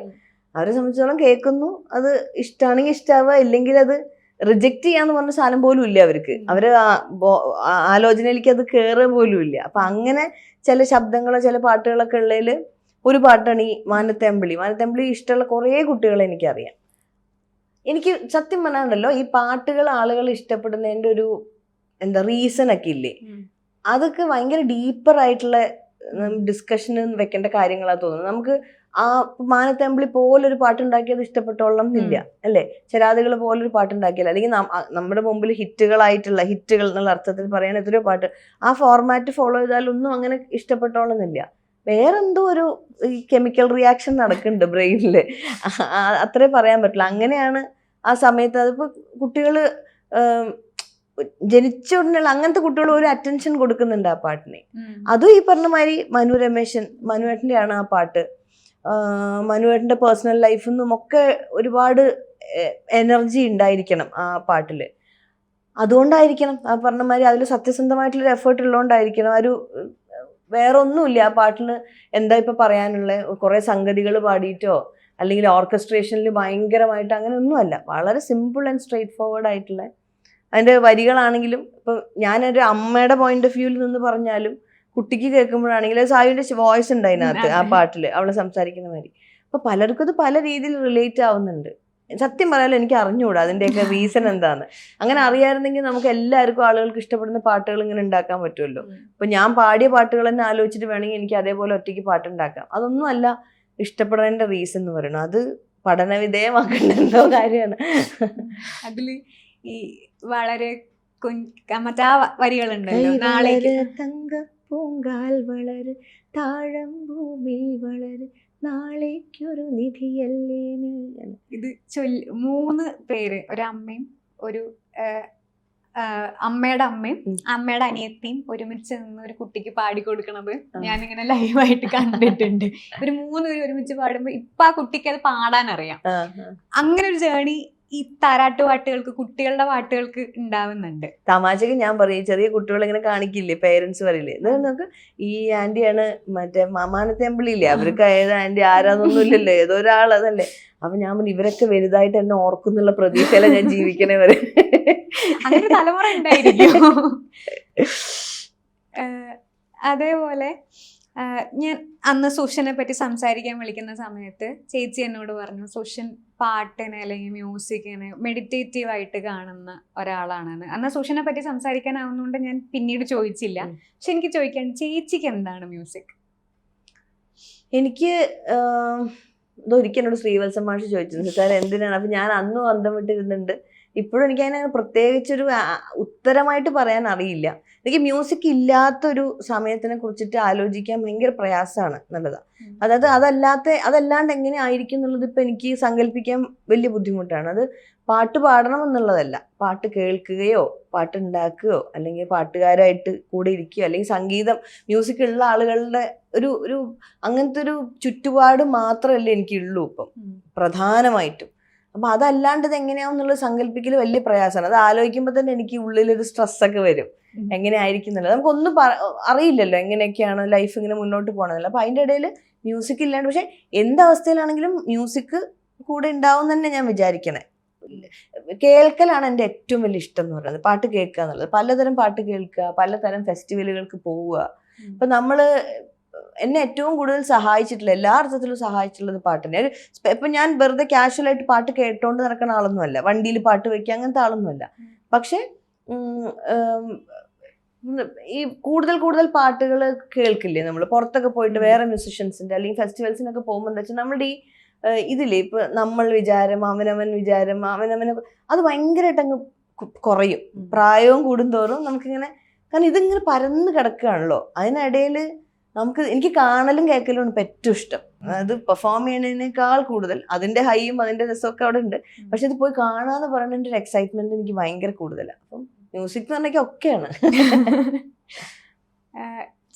അവരെ സംബന്ധിച്ചോളം കേൾക്കുന്നു, അത് ഇഷ്ടമാണെങ്കിൽ ഇഷ്ടാവുക, ഇല്ലെങ്കിൽ അത് റിജക്റ്റ് ചെയ്യാന്ന് പറഞ്ഞ സാധനം പോലും ഇല്ല അവർക്ക്. അവര് ആലോചനയിലേക്ക് അത് കയറുക പോലും ഇല്ല. അപ്പൊ അങ്ങനെ ചില ശബ്ദങ്ങളോ ചില പാട്ടുകളൊക്കെ ഉള്ളതിൽ ഒരു പാട്ടാണ് ഈ മാനത്തേമ്പിളി. മാനത്തേമ്പിളി ഇഷ്ടമുള്ള കുറേ കുട്ടികളെ എനിക്കറിയാം. എനിക്ക് സത്യം പറഞ്ഞാണ്ടല്ലോ ഈ പാട്ടുകൾ ആളുകൾ ഇഷ്ടപ്പെടുന്നതിന്റെ ഒരു റീസൺ ഒക്കെ ഇല്ലേ, അതൊക്കെ ഭയങ്കര ഡീപ്പർ ആയിട്ടുള്ള ഡിസ്കഷന് വെക്കേണ്ട കാര്യങ്ങളാ തോന്നുന്നത്. നമുക്ക് ആ മാനത്തേമ്പിളി പോലൊരു പാട്ടുണ്ടാക്കിയത് ഇഷ്ടപ്പെട്ടോളം എന്നില്ല അല്ലേ, ചെരാതുകൾ പോലൊരു പാട്ടുണ്ടാക്കിയല്ല, അല്ലെങ്കിൽ നമ്മുടെ മുമ്പിൽ ഹിറ്റുകൾ എന്നുള്ള അർത്ഥത്തിൽ പറയാൻ എത്രയോ പാട്ട് ആ ഫോർമാറ്റ് ഫോളോ ചെയ്താലൊന്നും അങ്ങനെ ഇഷ്ടപ്പെട്ടോളന്നില്ല. വേറെന്തോ ഒരു ഈ കെമിക്കൽ റിയാക്ഷൻ നടക്കുന്നുണ്ട് ബ്രെയിനില്, അത്രേ പറയാൻ പറ്റില്ല. അങ്ങനെയാണ് ആ സമയത്ത്. അതിപ്പോ കുട്ടികള് ജനിച്ച ഉടനെയുള്ള അങ്ങനത്തെ കുട്ടികൾ ഒരു അറ്റൻഷൻ കൊടുക്കുന്നുണ്ട് ആ പാട്ടിന്. അതും ഈ പറഞ്ഞ മാതിരി മനുവേട്ടൻ്റെ ആണ് ആ പാട്ട്. മനുവേട്ടൻ്റെ പേഴ്സണൽ ലൈഫിൽ നിന്നും ഒക്കെ ഒരുപാട് എനർജി ഉണ്ടായിരിക്കണം ആ പാട്ടില്. അതുകൊണ്ടായിരിക്കണം ആ പറഞ്ഞ മാതിരി അതിൽ സത്യസന്ധമായിട്ടുള്ളൊരു എഫേർട്ട് ഉള്ളതുകൊണ്ടായിരിക്കണം. ഒരു വേറെ ഒന്നുമില്ല ആ പാട്ടിന്. എന്താ ഇപ്പൊ പറയാനുള്ള, കുറെ സംഗതികൾ പാടിയിട്ടോ അല്ലെങ്കിൽ ഓർക്കസ്ട്രേഷനിൽ ഭയങ്കരമായിട്ട് അങ്ങനെ ഒന്നുമല്ല. വളരെ സിമ്പിൾ ആൻഡ് സ്ട്രെയിറ്റ് ഫോർവേഡ് ആയിട്ടുള്ള അതിന്റെ വരികളാണെങ്കിലും. ഇപ്പൊ ഞാനൊരു അമ്മയുടെ പോയിന്റ് ഓഫ് വ്യൂവിൽ നിന്ന് പറഞ്ഞാലും കുട്ടിക്ക് കേൾക്കുമ്പോഴാണെങ്കിലും സായുവിന്റെ വോയിസ് ഉണ്ട് അതിനകത്ത് ആ പാട്ടില്, അവള് സംസാരിക്കുന്ന മാതിരി. അപ്പൊ പലർക്കും ഇത് പല രീതിയിൽ റിലേറ്റ് ആവുന്നുണ്ട്. സത്യം പറയാലോ എനിക്ക് അറിഞ്ഞുകൂടാ അതിന്റെയൊക്കെ റീസൺ എന്താന്ന്. അങ്ങനെ അറിയാമായിരുന്നെങ്കിൽ നമുക്ക് എല്ലാവർക്കും ആളുകൾക്ക് ഇഷ്ടപ്പെടുന്ന പാട്ടുകൾ ഇങ്ങനെ ഉണ്ടാക്കാൻ പറ്റുമല്ലോ. ഇപ്പൊ ഞാൻ പാടിയ പാട്ടുകൾ തന്നെ ആലോചിച്ചിട്ട് വേണമെങ്കിൽ എനിക്ക് അതേപോലെ ഒറ്റയ്ക്ക് പാട്ടുണ്ടാക്കാം. അതൊന്നും അല്ല ഇഷ്ടപ്പെടേണ്ട റീസൺ എന്ന് പറയുന്നത്. അത് പഠന വിധേയമാക്കേണ്ട എന്തോ കാര്യമാണ്. അതില് ഈ വളരെ മറ്റേ ആ വരികളുണ്ടല്ലോ, നാളേക്ക് തങ്ക പൂങ്കാൽ വളര് താഴം ഭൂമി വളര് നാളേക്കൊരു നിധിയല്ലേ നീ. ഇത് 3 പേര്, ഒരു അമ്മയും ഒരു അമ്മയുടെ അമ്മയും അമ്മയുടെ അനിയത്തിയും ഒരുമിച്ച് നിന്ന് ഒരു കുട്ടിക്ക് പാടിക്കൊടുക്കണത് ഞാനിങ്ങനെ ലൈവായിട്ട് കണ്ടിട്ടുണ്ട്. ഒരു 3 പേര് ഒരുമിച്ച് പാടുമ്പോ ഇപ്പൊ ആ കുട്ടിക്ക് അത് പാടാൻ അറിയാം. അങ്ങനെ ഒരു ജേണി ഈ താരാട്ട് പാട്ടുകൾക്ക്, കുട്ടികളുടെ പാട്ടുകൾക്ക് ഉണ്ടാവുന്നുണ്ട്. തമാശക്ക് ഞാൻ പറയും, ചെറിയ കുട്ടികൾ ഇങ്ങനെ കാണിക്കില്ലേ, പേരൻസ് പറയില്ലേ, നമുക്ക് ഈ ആന്റിയാണ് മറ്റേ മാമാനത്തേമ്പിളിയില്ലേ, അവർക്ക് ഏത് ആന്റി ആരാന്നൊന്നും ഇല്ലല്ലോ, ഏതോ ഒരാൾ അതല്ലേ. അപ്പൊ ഞാൻ പറഞ്ഞു ഇവരൊക്കെ വലുതായിട്ട് എന്നെ ഓർക്കുന്നുള്ള പ്രതീക്ഷയില ഞാൻ ജീവിക്കണേ വരെ. അങ്ങനെ തലമുറ ഉണ്ടായിരിക്കും. അതേപോലെ ഞാൻ അന്ന് സുഷനെ പറ്റി സംസാരിക്കാൻ വിളിക്കുന്ന സമയത്ത് ചേച്ചി എന്നോട് പറഞ്ഞു സുഷൻ പാട്ടിനെ അല്ലെങ്കിൽ മ്യൂസിക്കിനെ മെഡിറ്റേറ്റീവ് ആയിട്ട് കാണുന്ന ഒരാളാണെന്ന്. അന്ന് സുഷനെ പറ്റി സംസാരിക്കാനാവുന്നതുകൊണ്ട് ഞാൻ പിന്നീട് ചോദിച്ചില്ല. പക്ഷെ എനിക്ക് ചോദിക്കാൻ, ചേച്ചിക്ക് എന്താണ് മ്യൂസിക്? എനിക്ക് ഇതൊരിക്കൽ എന്നോട് ശ്രീവത്സം മാഷ് ചോദിച്ചു സാർ എന്തിനാണ്. അപ്പൊ ഞാൻ അന്നും അന്തം വിട്ടിരുന്നുണ്ട്. ഇപ്പോഴും എനിക്ക് അതിനെ പ്രത്യേകിച്ചൊരു ഉത്തരമായിട്ട് പറയാൻ അറിയില്ല. എനിക്ക് മ്യൂസിക് ഇല്ലാത്തൊരു സമയത്തിനെ കുറിച്ചിട്ട് ആലോചിക്കാൻ ഭയങ്കര പ്രയാസമാണ് എന്നുള്ളതാണ്. അതായത് അതല്ലാണ്ട് എങ്ങനെ ആയിരിക്കും എന്നുള്ളത് ഇപ്പം എനിക്ക് സങ്കല്പിക്കാൻ വലിയ ബുദ്ധിമുട്ടാണ്. അത് പാട്ട് പാടണം എന്നുള്ളതല്ല, പാട്ട് കേൾക്കുകയോ പാട്ടുണ്ടാക്കുകയോ അല്ലെങ്കിൽ പാട്ടുകാരായിട്ട് കൂടെ ഇരിക്കുകയോ അല്ലെങ്കിൽ സംഗീതം മ്യൂസിക് ഉള്ള ആളുകളുടെ ഒരു അങ്ങനത്തെ ഒരു ചുറ്റുപാട് മാത്രമല്ലേ എനിക്കുള്ളൂ ഇപ്പം പ്രധാനമായിട്ടും. അപ്പൊ അതല്ലാണ്ട് ഇത് എങ്ങനെയാവുന്നുള്ളത് സങ്കല്പിക്കൽ വലിയ പ്രയാസമാണ്. അത് ആലോചിക്കുമ്പോൾ തന്നെ എനിക്ക് ഉള്ളിലൊരു സ്ട്രെസ്സൊക്കെ വരും, എങ്ങനെ ആയിരിക്കും എന്നുള്ളത്. നമുക്കൊന്നും അറിയില്ലല്ലോ എങ്ങനെയൊക്കെയാണ് ലൈഫ് ഇങ്ങനെ മുന്നോട്ട് പോകണമെന്നില്ല. അപ്പൊ അതിൻ്റെ ഇടയിൽ മ്യൂസിക് ഇല്ലാണ്ട്, പക്ഷെ എന്തവസ്ഥയിലാണെങ്കിലും മ്യൂസിക് കൂടെ ഉണ്ടാവും തന്നെ ഞാൻ വിചാരിക്കണേ. കേൾക്കലാണ് എൻ്റെ ഏറ്റവും വലിയ ഇഷ്ടം എന്ന് പറയുന്നത്, പാട്ട് കേൾക്കുക എന്നുള്ളത്. പലതരം പാട്ട് കേൾക്കുക, പലതരം ഫെസ്റ്റിവലുകൾക്ക് പോവുക. ഇപ്പൊ നമ്മള് എന്നെ ഏറ്റവും കൂടുതൽ സഹായിച്ചിട്ടുള്ള, എല്ലാ അർത്ഥത്തിലും സഹായിച്ചിട്ടുള്ളത് പാട്ട് തന്നെ. ഇപ്പൊ ഞാൻ വെറുതെ കാഷ്വലായിട്ട് പാട്ട് കേട്ടോണ്ട് നടക്കുന്ന ആളൊന്നുമല്ല, വണ്ടിയിൽ പാട്ട് വെക്കുക അങ്ങനത്തെ ആളൊന്നുമല്ല. പക്ഷെ ഈ കൂടുതൽ പാട്ടുകൾ കേൾക്കില്ലേ നമ്മൾ പുറത്തൊക്കെ പോയിട്ട് വേറെ മ്യൂസിഷ്യൻസിന്റെ അല്ലെങ്കിൽ ഫെസ്റ്റിവൽസിനൊക്കെ പോകുമ്പോൾ എന്താ വെച്ചാൽ നമ്മുടെ ഈ ഇതില്ലേ ഇപ്പൊ നമ്മൾ വിചാരം അവനവൻ വിചാരം അവനവനെ അത് ഭയങ്കരമായിട്ട് അങ്ങ് കുറയും. പ്രായവും കൂടുന്തോറും നമുക്കിങ്ങനെ, കാരണം ഇതിങ്ങനെ പരന്ന് കിടക്കുകയാണല്ലോ. അതിനിടയിൽ എനിക്ക് കാണലും കേൾക്കലും ഇപ്പം ഏറ്റവും ഇഷ്ടം. അത് പെർഫോം ചെയ്യുന്നതിനേക്കാൾ കൂടുതൽ അതിന്റെ ഹൈയും അതിന്റെ രസമൊക്കെ അവിടെ ഉണ്ട്. പക്ഷെ ഇത് പോയി കാണാന്ന് പറയുന്നതിന്റെ ഒരു എക്സൈറ്റ്മെന്റ് എനിക്ക് ഭയങ്കര കൂടുതലാണ്. അപ്പം മ്യൂസിക് എന്ന് പറഞ്ഞാൽ ഒക്കെയാണ്.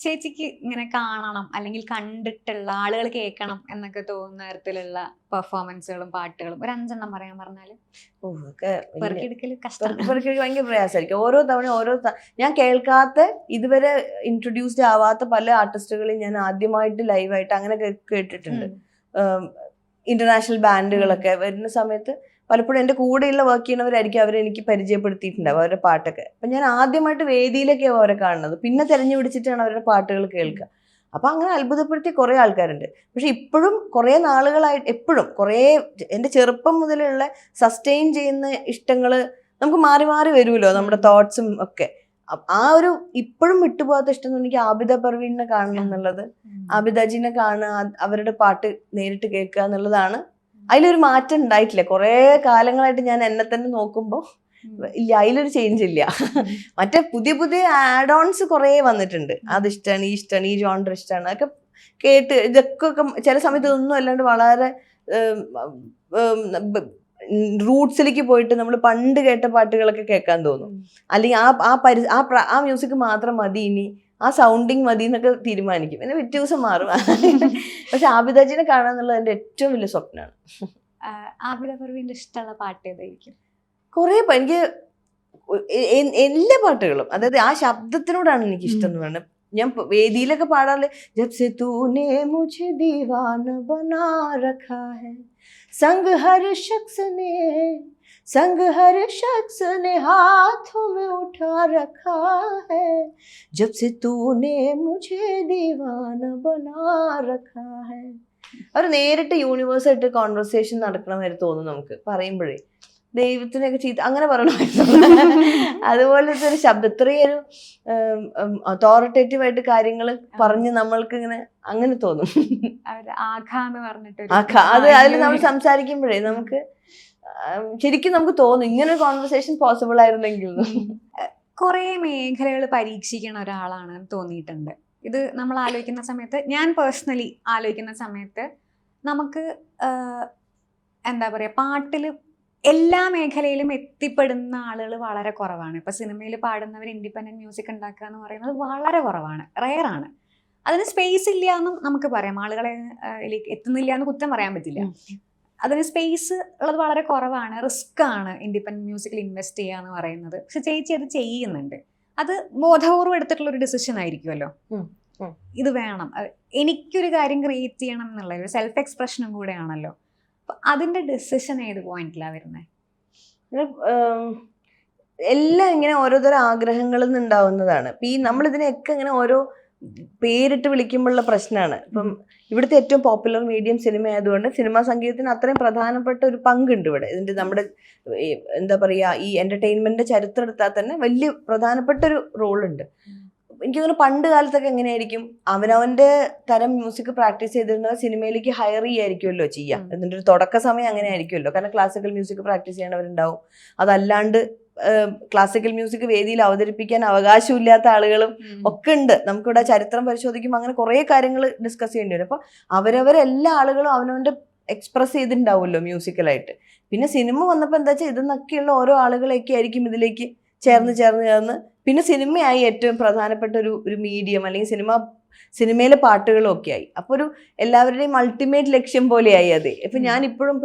ചേച്ചിക്ക് ഇങ്ങനെ കാണണം അല്ലെങ്കിൽ കണ്ടിട്ടുള്ള ആളുകൾ കേൾക്കണം എന്നൊക്കെ തോന്നുന്ന തരത്തിലുള്ള പെർഫോമൻസുകളും പാട്ടുകളും ഒരു 5 എണ്ണം പറയാൻ പറഞ്ഞാല് ഭയങ്കര പ്രയാസമായിരിക്കും. ഓരോ തവണ ഞാൻ കേൾക്കാത്ത, ഇതുവരെ ഇൻട്രൊഡ്യൂസ്ഡ് ആവാത്ത പല ആർട്ടിസ്റ്റുകളെയും ഞാൻ ആദ്യമായിട്ട് ലൈവായിട്ട് അങ്ങനെ കേട്ടിട്ടുണ്ട്. ഇന്റർനാഷണൽ ബാൻഡുകളൊക്കെ വരുന്ന സമയത്ത് പലപ്പോഴും എൻ്റെ കൂടെയുള്ള വർക്ക് ചെയ്യുന്നവരായിരിക്കും അവരെനിക്ക് പരിചയപ്പെടുത്തിയിട്ടുണ്ടാവും അവരുടെ പാട്ടൊക്കെ. അപ്പം ഞാൻ ആദ്യമായിട്ട് വേദിയിലൊക്കെയാണ് അവരെ കാണുന്നത്, പിന്നെ തിരഞ്ഞു പിടിച്ചിട്ടാണ് അവരുടെ പാട്ടുകൾ കേൾക്കുക. അപ്പം അങ്ങനെ അത്ഭുതപ്പെടുത്തിയ കുറേ ആൾക്കാരുണ്ട്. പക്ഷെ ഇപ്പോഴും കുറേ നാളുകളായിട്ട് എപ്പോഴും കുറേ എൻ്റെ ചെറുപ്പം മുതലുള്ള സസ്റ്റെയിൻ ചെയ്യുന്ന ഇഷ്ടങ്ങൾ നമുക്ക് മാറി മാറി വരുമല്ലോ, നമ്മുടെ തോട്ട്സും ഒക്കെ. ആ ഒരു ഇപ്പോഴും വിട്ടുപോകാത്ത ഇഷ്ടം എനിക്ക് ആബിദ പർവീണിനെ കാണണം എന്നുള്ളത്, ആബിദാജിനെ കാണുക, അവരുടെ പാട്ട് നേരിട്ട് കേൾക്കുക എന്നുള്ളതാണ്. അതിലൊരു മാറ്റം ഉണ്ടായിട്ടില്ല. കുറേ കാലങ്ങളായിട്ട് ഞാൻ എന്നെ തന്നെ നോക്കുമ്പോൾ ഇല്ല, അതിലൊരു ചേഞ്ച് ഇല്ല. മറ്റേ പുതിയ പുതിയ ആഡ് ഓൺസ് കുറേ വന്നിട്ടുണ്ട്. അതിഷ്ടമാണ്, ഈ ഇഷ്ടമാണ്, ഈ ജോണർ ഇഷ്ടമാണ്, അതൊക്കെ കേട്ട് ഇതൊക്കെ ചില സമയത്ത് ഒന്നും അല്ലാണ്ട് വളരെ റൂട്ട്സിലേക്ക് പോയിട്ട് നമ്മൾ പണ്ട് കേട്ട പാട്ടുകളൊക്കെ കേൾക്കാൻ തോന്നും. അല്ലെങ്കിൽ ആ മ്യൂസിക് മാത്രം മതി, ഇനി ആ സൗണ്ടിങ് മതി എന്നൊക്കെ തീരുമാനിക്കും. പിന്നെ പിറ്റേ ദിവസം മാറും. പക്ഷെ ആബിദാജിനെ കാണാന്നുള്ളത് എൻ്റെ ഏറ്റവും വലിയ സ്വപ്നമാണ്. ആബിദ പർവീന്റെ ഇഷ്ടമുള്ള പാട്ട് ഏതായിരിക്കും? കുറേ എനിക്ക് എല്ലാ പാട്ടുകളും, അതായത് ആ ശബ്ദത്തിനോടാണ് എനിക്ക് ഇഷ്ടം എന്ന് പറയുന്നത്. ഞാൻ വേദിയിലൊക്കെ പാടാറില്ല. ജബ് സെ തൂനെ മുझे दीवाना बना रखा है संग हर शख्स ने हाथों में उठा रखा है जब से तूने मुझे दीवाना बना रखा है. ഒരു നേരിട്ട് യൂണിവേഴ്സായിട്ട് കോൺവെർസേഷൻ നടക്കണമായിട്ട് തോന്നും നമുക്ക് പറയുമ്പോഴേ. ദൈവത്തിനൊക്കെ ചീത്ത അങ്ങനെ പറയണമായിരുന്നു. അതുപോലത്തെ ഒരു ശബ്ദം, ഇത്രയൊരു അതോറിറ്റേറ്റീവ് ആയിട്ട് കാര്യങ്ങൾ പറഞ്ഞ് നമ്മൾക്ക് ഇങ്ങനെ അങ്ങനെ തോന്നും. അത് അതിൽ നമ്മൾ സംസാരിക്കുമ്പോഴേ നമുക്ക് ശരിക്കും നമുക്ക് തോന്നും ഇങ്ങനെ ഒരു കോൺവെർസേഷൻ പോസിബിൾ ആയിരുന്നെങ്കിൽ. കുറെ മേഖലകൾ പരീക്ഷിക്കണ ഒരാളാണ് തോന്നിയിട്ടുണ്ട്. ഇത് നമ്മൾ ആലോചിക്കുന്ന സമയത്ത്, ഞാൻ പേഴ്സണലി ആലോചിക്കുന്ന സമയത്ത് നമുക്ക് എന്താ പറയുക, പാട്ടിൽ എല്ലാ മേഖലയിലും എത്തിപ്പെടുന്ന ആളുകൾ വളരെ കുറവാണ്. ഇപ്പം സിനിമയിൽ പാടുന്നവർ ഇൻഡിപെൻഡൻറ്റ് മ്യൂസിക് ഉണ്ടാക്കുക എന്ന് പറയുന്നത് വളരെ കുറവാണ്, റെയറാണ്. അതിന് സ്പേസ് ഇല്ല എന്നും നമുക്ക് പറയാം. ആളുകളെ എത്തുന്നില്ല എന്ന് കുറ്റം പറയാൻ പറ്റില്ല. അതിന് സ്പേസ് ഉള്ളത് വളരെ കുറവാണ്. റിസ്ക് ആണ് ഇൻഡിപെൻഡൻറ്റ് മ്യൂസിക്കിൽ ഇൻവെസ്റ്റ് ചെയ്യുക എന്ന് പറയുന്നത്. പക്ഷെ ചേച്ചി അത് ചെയ്യുന്നുണ്ട്. അത് ബോധപൂർവ്വം എടുത്തിട്ടുള്ളൊരു ഡിസിഷൻ ആയിരിക്കുമല്ലോ. ഇത് വേണം, എനിക്കൊരു കാര്യം ക്രിയേറ്റ് ചെയ്യണം എന്നുള്ള ഒരു സെൽഫ് എക്സ്പ്രഷനും കൂടെയാണല്ലോ. അപ്പൊ അതിന്റെ ഡിസിഷൻ ഏത് പോയിന്റിലാണ് വരുന്നത്? എല്ലാം ഇങ്ങനെ ഓരോരുത്തര ആഗ്രഹങ്ങളിൽ നിന്ന് ഉണ്ടാവുന്നതാണ്. ഇപ്പൊ ഈ നമ്മളിതിനെയൊക്കെ ഇങ്ങനെ ഓരോ പേരിട്ട് വിളിക്കുമ്പോഴുള്ള പ്രശ്നമാണ്. ഇപ്പം ഇവിടുത്തെ ഏറ്റവും പോപ്പുലർ മീഡിയം സിനിമ ആയതുകൊണ്ട് സിനിമാ സംഗീതത്തിന് അത്രയും പ്രധാനപ്പെട്ട ഒരു പങ്കുണ്ട് ഇവിടെ. ഇതിന്റെ നമ്മുടെ എന്താ പറയാ, ഈ എന്റർടൈൻമെന്റിന്റെ ചരിത്രം എടുത്താൽ തന്നെ വലിയ പ്രധാനപ്പെട്ട ഒരു റോളുണ്ട്. എനിക്ക് തോന്നുന്നു പണ്ട് കാലത്തൊക്കെ എങ്ങനെയായിരിക്കും, അവനവന്റെ തരം മ്യൂസിക് പ്രാക്ടീസ് ചെയ്തിരുന്നത് സിനിമയിലേക്ക് ഹയർ ചെയ്യായിരിക്കുമല്ലോ ചെയ്യുക. ഇതിന്റെ ഒരു തുടക്ക സമയം അങ്ങനെ ആയിരിക്കുമല്ലോ. കാരണം ക്ലാസിക്കൽ മ്യൂസിക് പ്രാക്ടീസ് ചെയ്യണവരുണ്ടാവും. അതല്ലാണ്ട് ക്ലാസിക്കൽ മ്യൂസിക് വേദിയിൽ അവതരിപ്പിക്കാൻ അവകാശമില്ലാത്ത ആളുകളും ഒക്കെ ഉണ്ട്. നമുക്കിവിടെ ചരിത്രം പരിശോധിക്കുമ്പോൾ അങ്ങനെ കുറേ കാര്യങ്ങൾ ഡിസ്കസ് ചെയ്യേണ്ടി വരും. അപ്പൊ അവരവരെല്ലാ ആളുകളും അവനവന്റെ എക്സ്പ്രസ് ചെയ്തിട്ടുണ്ടാവുമല്ലോ മ്യൂസിക്കലായിട്ട്. പിന്നെ സിനിമ വന്നപ്പോൾ എന്താ വെച്ചാൽ ഇതെന്നൊക്കെയുള്ള ഓരോ ആളുകളെയൊക്കെ ആയിരിക്കും ഇതിലേക്ക് ചേർന്ന് പിന്നെ സിനിമയായി ഏറ്റവും പ്രധാനപ്പെട്ട ഒരു മീഡിയം, അല്ലെങ്കിൽ സിനിമയിലെ പാട്ടുകളും ഒക്കെ ആയി. അപ്പോൾ ഒരു എല്ലാവരുടെയും അൾട്ടിമേറ്റ് ലക്ഷ്യം പോലെയായി അത്. ഇപ്പം ഞാൻ ഇപ്പോഴും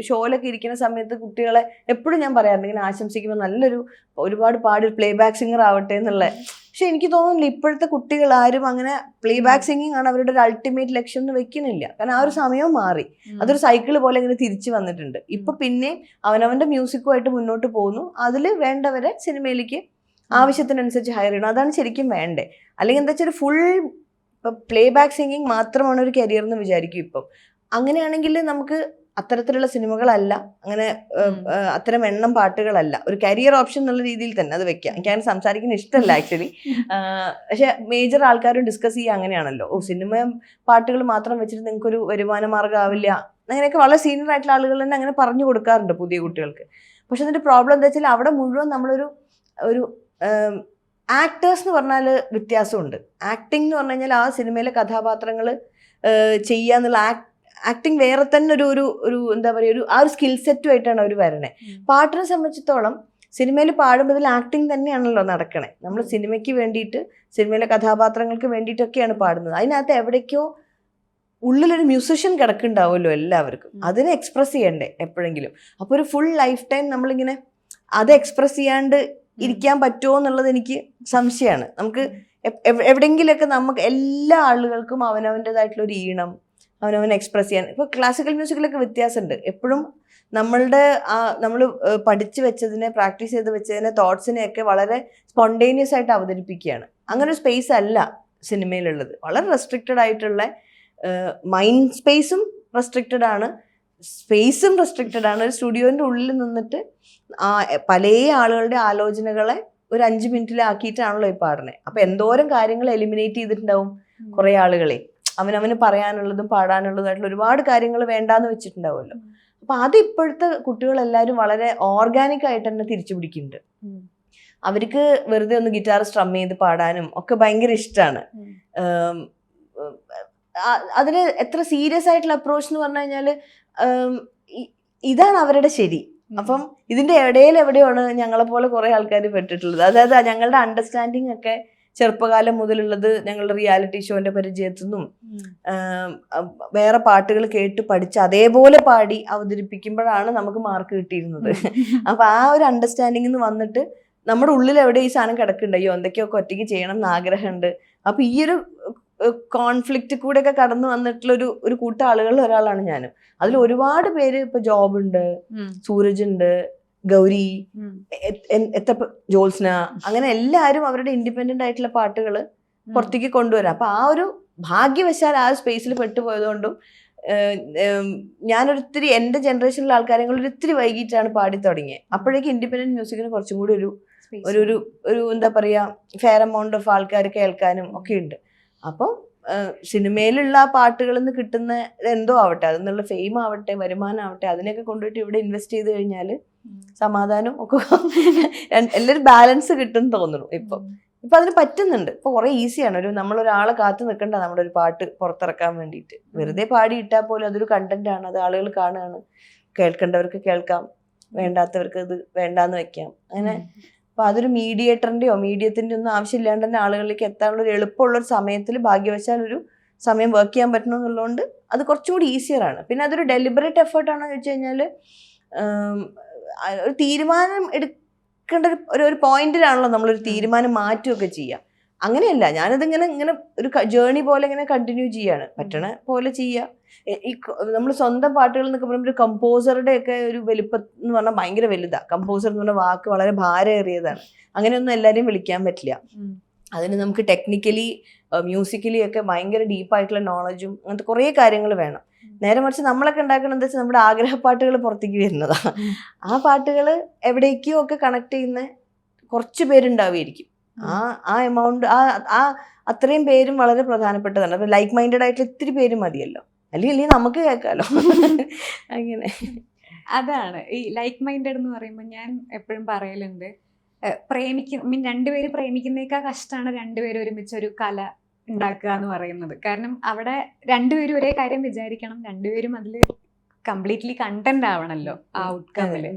ഷോയിലൊക്കെ ഇരിക്കുന്ന സമയത്ത് കുട്ടികളെ എപ്പോഴും ഞാൻ പറയാറുണ്ട്, ഇങ്ങനെ ആശംസിക്കുമ്പോൾ ഒരുപാട് പാടി പ്ലേ ബാക്ക് സിംഗർ ആവട്ടെ എന്നുള്ള. പക്ഷെ എനിക്ക് തോന്നുന്നില്ല ഇപ്പോഴത്തെ കുട്ടികൾ ആരും അങ്ങനെ പ്ലേ ബാക്ക് സിംഗിങ് ആണ് അവരുടെ ഒരു അൾട്ടിമേറ്റ് ലക്ഷ്യം എന്ന് വെക്കുന്നില്ല. കാരണം ആ ഒരു സമയവും മാറി. അതൊരു സൈക്കിൾ പോലെ ഇങ്ങനെ തിരിച്ചു വന്നിട്ടുണ്ട്. ഇപ്പൊ പിന്നെ അവനവന്റെ മ്യൂസിക്കുമായിട്ട് മുന്നോട്ട് പോകുന്നു. അതിൽ വേണ്ടവരെ സിനിമയിലേക്ക് ആവശ്യത്തിനനുസരിച്ച് ഹയർ ചെയ്യണം. അതാണ് ശരിക്കും വേണ്ടേ. അല്ലെങ്കിൽ എന്താ വെച്ചാൽ ഫുൾ പ്ലേ ബാക്ക് സിംഗിങ് മാത്രമാണ് ഒരു കരിയർ എന്ന് വിചാരിക്കും ഇപ്പം. അങ്ങനെയാണെങ്കിൽ നമുക്ക് അത്തരത്തിലുള്ള സിനിമകളല്ല, അങ്ങനെ അത്തരം എണ്ണം പാട്ടുകളല്ല, ഒരു കരിയർ ഓപ്ഷൻ എന്നുള്ള രീതിയിൽ തന്നെ അത് വെക്കാം. എനിക്കങ്ങനെ സംസാരിക്കുന്ന ഇഷ്ടമല്ല ആക്ച്വലി. പക്ഷെ മേജർ ആൾക്കാരും ഡിസ്കസ് ചെയ്യുക അങ്ങനെയാണല്ലോ. സിനിമ പാട്ടുകൾ മാത്രം വെച്ചിട്ട് നിങ്ങൾക്കൊരു വരുമാന മാർഗ്ഗം ആവില്ല, അങ്ങനെയൊക്കെ വളരെ സീനിയർ ആയിട്ടുള്ള ആളുകൾ തന്നെ അങ്ങനെ പറഞ്ഞു കൊടുക്കാറുണ്ട് പുതിയ കുട്ടികൾക്ക്. പക്ഷെ അതിന്റെ പ്രോബ്ലം എന്താ വെച്ചാൽ അവിടെ മുഴുവൻ നമ്മളൊരു ആക്ടേഴ്സ് എന്ന് പറഞ്ഞാൽ വ്യത്യാസമുണ്ട്. ആക്ടിങ് എന്ന് പറഞ്ഞു കഴിഞ്ഞാൽ ആ സിനിമയിലെ കഥാപാത്രങ്ങൾ ചെയ്യാന്നുള്ള ആക്ടിങ് വേറെ തന്നെ ഒരു എന്താ പറയുക, ആ ഒരു സ്കിൽ സെറ്റുമായിട്ടാണ് അവർ വരണേ. പാട്ടിനെ സംബന്ധിച്ചിടത്തോളം സിനിമയിൽ പാടുമ്പോൾ ഇതിൽ ആക്ടിങ് തന്നെയാണല്ലോ നടക്കണേ. നമ്മൾ സിനിമയ്ക്ക് വേണ്ടിയിട്ട്, സിനിമയിലെ കഥാപാത്രങ്ങൾക്ക് വേണ്ടിയിട്ടൊക്കെയാണ് പാടുന്നത്. അതിനകത്ത് എവിടേക്കോ ഉള്ളിലൊരു മ്യൂസിഷ്യൻ കിടക്കുന്നുണ്ടാവുമല്ലോ എല്ലാവർക്കും. അതിനെ എക്സ്പ്രസ് ചെയ്യണ്ടേ എപ്പോഴെങ്കിലും. അപ്പോൾ ഒരു ഫുൾ ലൈഫ് ടൈം നമ്മളിങ്ങനെ അത് എക്സ്പ്രസ് ചെയ്യാണ്ട് ഇരിക്കാൻ പറ്റുമോ എന്നുള്ളത് എനിക്ക് സംശയമാണ്. നമുക്ക് എവിടെയെങ്കിലുമൊക്കെ നമുക്ക് എല്ലാ ആളുകൾക്കും അവനവൻ്റെതായിട്ടുള്ള ഒരു ഈണം അവനവൻ എക്സ്പ്രസ് ചെയ്യാൻ. ഇപ്പോൾ ക്ലാസിക്കൽ മ്യൂസിക്കിലൊക്കെ വ്യത്യാസമുണ്ട്. എപ്പോഴും നമ്മൾ പഠിച്ചു വെച്ചതിനെ, പ്രാക്ടീസ് ചെയ്ത് വെച്ചതിനെ, തോട്ട്സിനെയൊക്കെ വളരെ സ്പോണ്ടേനിയസ് ആയിട്ട് അവതരിപ്പിക്കുകയാണ്. അങ്ങനെ ഒരു സ്പേസ് അല്ല സിനിമയിലുള്ളത്. വളരെ റെസ്ട്രിക്റ്റഡ് ആയിട്ടുള്ള മൈൻഡ് സ്പേസും റെസ്ട്രിക്റ്റഡ് ആണ്, സ്പേസും റെസ്ട്രിക്റ്റഡ് ആണ്. ഒരു സ്റ്റുഡിയോൻ്റെ ഉള്ളിൽ നിന്നിട്ട് പല ആളുകളുടെ ആലോചനകളെ ഒരു 5 മിനിറ്റിലാക്കിയിട്ടാണല്ലോ ഈ പാടണേ. അപ്പൊ എന്തോരം കാര്യങ്ങൾ എലിമിനേറ്റ് ചെയ്തിട്ടുണ്ടാവും കുറെ ആളുകളെ. അവനവന് പറയാനുള്ളതും പാടാനുള്ളതുമായിട്ടുള്ള ഒരുപാട് കാര്യങ്ങൾ വേണ്ടാന്ന് വെച്ചിട്ടുണ്ടാവുമല്ലോ. അപ്പൊ അത് ഇപ്പോഴത്തെ കുട്ടികളെല്ലാവരും വളരെ ഓർഗാനിക് ആയിട്ട് തന്നെ തിരിച്ചു പിടിക്കുന്നുണ്ട്. അവർക്ക് വെറുതെ ഒന്ന് ഗിറ്റാർ സ്ട്രം ചെയ്ത് പാടാനും ഒക്കെ ഭയങ്കര ഇഷ്ടമാണ്. അതിന് എത്ര സീരിയസ് ആയിട്ടുള്ള അപ്രോച്ച് എന്ന് പറഞ്ഞു കഴിഞ്ഞാൽ ഇതാണ് അവരുടെ ശരി. അപ്പം ഇതിന്റെ ഇടയിൽ എവിടെയാണ് ഞങ്ങളെ പോലെ കുറെ ആൾക്കാർ പെട്ടിട്ടുള്ളത്. അതായത് ഞങ്ങളുടെ അണ്ടർസ്റ്റാൻഡിങ് ഒക്കെ ചെറുപ്പകാലം മുതലുള്ളത് ഞങ്ങളുടെ റിയാലിറ്റി ഷോന്റെ പരിചയത്തിൽ നിന്നും വേറെ പാട്ടുകൾ കേട്ട് പഠിച്ച് അതേപോലെ പാടി അവതരിപ്പിക്കുമ്പോഴാണ് നമുക്ക് മാർക്ക് കിട്ടിയിരുന്നത്. അപ്പൊ ആ ഒരു അണ്ടർസ്റ്റാൻഡിങ്ങിൽ നിന്ന് വന്നിട്ട് നമ്മുടെ ഉള്ളിൽ എവിടെ ഈ സാധനം കിടക്കുന്നുണ്ടോ, എന്തൊക്കെയൊക്കെ ഒറ്റയ്ക്ക് ചെയ്യണം എന്ന് ആഗ്രഹമുണ്ട്. അപ്പൊ ഈ ഒരു കോൺഫ്ലിക്റ്റ് കൂടെ ഒക്കെ കടന്നു വന്നിട്ടുള്ള ഒരു കൂട്ടം ആളുകളിൽ ഒരാളാണ് ഞാനും. അതിൽ ഒരുപാട് പേര് ഇപ്പൊ ജോബ് ഉണ്ട്, സൂരജ് ഉണ്ട്, ഗൗരി, ജോത്സ്ന, അങ്ങനെ എല്ലാവരും അവരുടെ ഇൻഡിപെൻഡന്റ് ആയിട്ടുള്ള പാട്ടുകൾ പുറത്തേക്ക് കൊണ്ടുവരാം. അപ്പൊ ആ ഒരു ഭാഗ്യവശാൽ ആ സ്പേസിൽ പെട്ടുപോയതുകൊണ്ടും ഞാനൊരിത്തിരി എൻ്റെ ജനറേഷനിലെ ആൾക്കാരെ ഒരിത്തിരി വൈകിട്ടാണ് പാടി തുടങ്ങിയത്. അപ്പോഴേക്കും ഇൻഡിപെൻഡന്റ് മ്യൂസിക്കിന് കുറച്ചും കൂടി ഒരു എന്താ പറയാ ഫെയർ എമൗണ്ട് ഓഫ് ആൾക്കാർ കേൾക്കാനും ഒക്കെ ഉണ്ട്. അപ്പം സിനിമയിലുള്ള ആ പാട്ടുകളിൽ നിന്ന് കിട്ടുന്ന എന്തോ ആവട്ടെ, അതിനുള്ള ഫെയിം ആവട്ടെ, വരുമാനം ആവട്ടെ, അതിനൊക്കെ കൊണ്ടുപോയിട്ട് ഇവിടെ ഇൻവെസ്റ്റ് ചെയ്ത് കഴിഞ്ഞാൽ സമാധാനം ഒക്കെ എല്ലാവരും ബാലൻസ് കിട്ടും തോന്നുന്നു. ഇപ്പൊ അതിന് പറ്റുന്നുണ്ട്. ഇപ്പൊ കുറെ ഈസിയാണ്. നമ്മളൊരാളെ കാത്തു നിൽക്കണ്ട നമ്മുടെ ഒരു പാട്ട് പുറത്തിറക്കാൻ വേണ്ടിയിട്ട്. വെറുതെ പാടി ഇട്ടാൽ പോലും അതൊരു കണ്ടന്റ് ആണ്, അത് ആളുകൾ കാണുകയാണ്. കേൾക്കേണ്ടവർക്ക് കേൾക്കാം, വേണ്ടാത്തവർക്ക് ഇത് വേണ്ടാന്ന് വെക്കാം. അങ്ങനെ അപ്പൊ അതൊരു മീഡിയത്തിന്റെ ഒന്നും ആവശ്യമില്ലാണ്ട് തന്നെ ആളുകളിലേക്ക് എത്താനുള്ള ഒരു എളുപ്പമുള്ളൊരു സമയത്തിൽ ഭാഗ്യവശാൽ ഒരു സമയം വർക്ക് ചെയ്യാൻ പറ്റണമെന്നുള്ളതുകൊണ്ട് അത് കുറച്ചുകൂടി ഈസിയറാണ്. പിന്നെ അതൊരു ഡെലിബറേറ്റ് എഫേർട്ടാണോ ചോദിച്ചു കഴിഞ്ഞാൽ ഒരു തീരുമാനം എടുക്കേണ്ട ഒരു പോയിന്റിലാണല്ലോ നമ്മളൊരു തീരുമാനം മാറ്റുകയൊക്കെ ചെയ്യുക. അങ്ങനെയല്ല, ഞാനതിങ്ങനെ ഒരു ജേർണി പോലെ ഇങ്ങനെ കണ്ടിന്യൂ ചെയ്യാണ്, പറ്റണ പോലെ ചെയ്യുക. ഈ നമ്മൾ സ്വന്തം പാട്ടുകൾ എന്നൊക്കെ പറയുമ്പോൾ ഒരു കമ്പോസറുടെ ഒക്കെ ഒരു വലിപ്പം എന്ന് പറഞ്ഞാൽ ഭയങ്കര വലുതാണ്. കമ്പോസർ എന്ന് പറഞ്ഞ വാക്ക് വളരെ ഭാരമേറിയതാണ്. അങ്ങനെയൊന്നും എല്ലാവരെയും വിളിക്കാൻ പറ്റില്ല. അതിന് നമുക്ക് ടെക്നിക്കലി മ്യൂസിക്കലി ഒക്കെ ഭയങ്കര ഡീപ്പായിട്ടുള്ള നോളജും അങ്ങനത്തെ കുറേ കാര്യങ്ങൾ വേണം. നേരെ മറിച്ച് നമ്മളൊക്കെ ഉണ്ടാക്കുന്നത് എന്താ വെച്ചാൽ നമ്മുടെ ആഗ്രഹപ്പാട്ടുകൾ പുറത്തേക്ക് വരുന്നതാണ്. ആ പാട്ടുകൾ എവിടേക്കോ ഒക്കെ കണക്ട് ചെയ്യുന്ന കുറച്ച് പേരുണ്ടാവുമായിരിക്കും. ആ എമൗണ്ട് ആ അത്രയും പേരും വളരെ പ്രധാനപ്പെട്ടതാണ്. അപ്പൊ ലൈക്ക് മൈൻഡഡ് ആയിട്ടുള്ള ഇത്തിരി പേര് മതിയല്ലോ, അല്ലെങ്കിൽ നമുക്ക് കേൾക്കാലോ. അങ്ങനെ അതാണ് ഈ ലൈക്ക് മൈൻഡഡ് എന്ന് പറയുമ്പോൾ ഞാൻ എപ്പോഴും പറയലുണ്ട്, രണ്ടുപേര് പ്രേമിക്കുന്നേക്കാൾ കഷ്ടമാണ് രണ്ടുപേരും ഒരുമിച്ച് ഒരു കല ഉണ്ടാക്കുക എന്ന് പറയുന്നത്. കാരണം അവിടെ രണ്ടുപേരും ഒരേ കാര്യം വിചാരിക്കണം, രണ്ടുപേരും അതിൽ കംപ്ലീറ്റ്ലി കണ്ടന്റ് ആവണല്ലോ ആ ഔട്ട്കമ്മില്.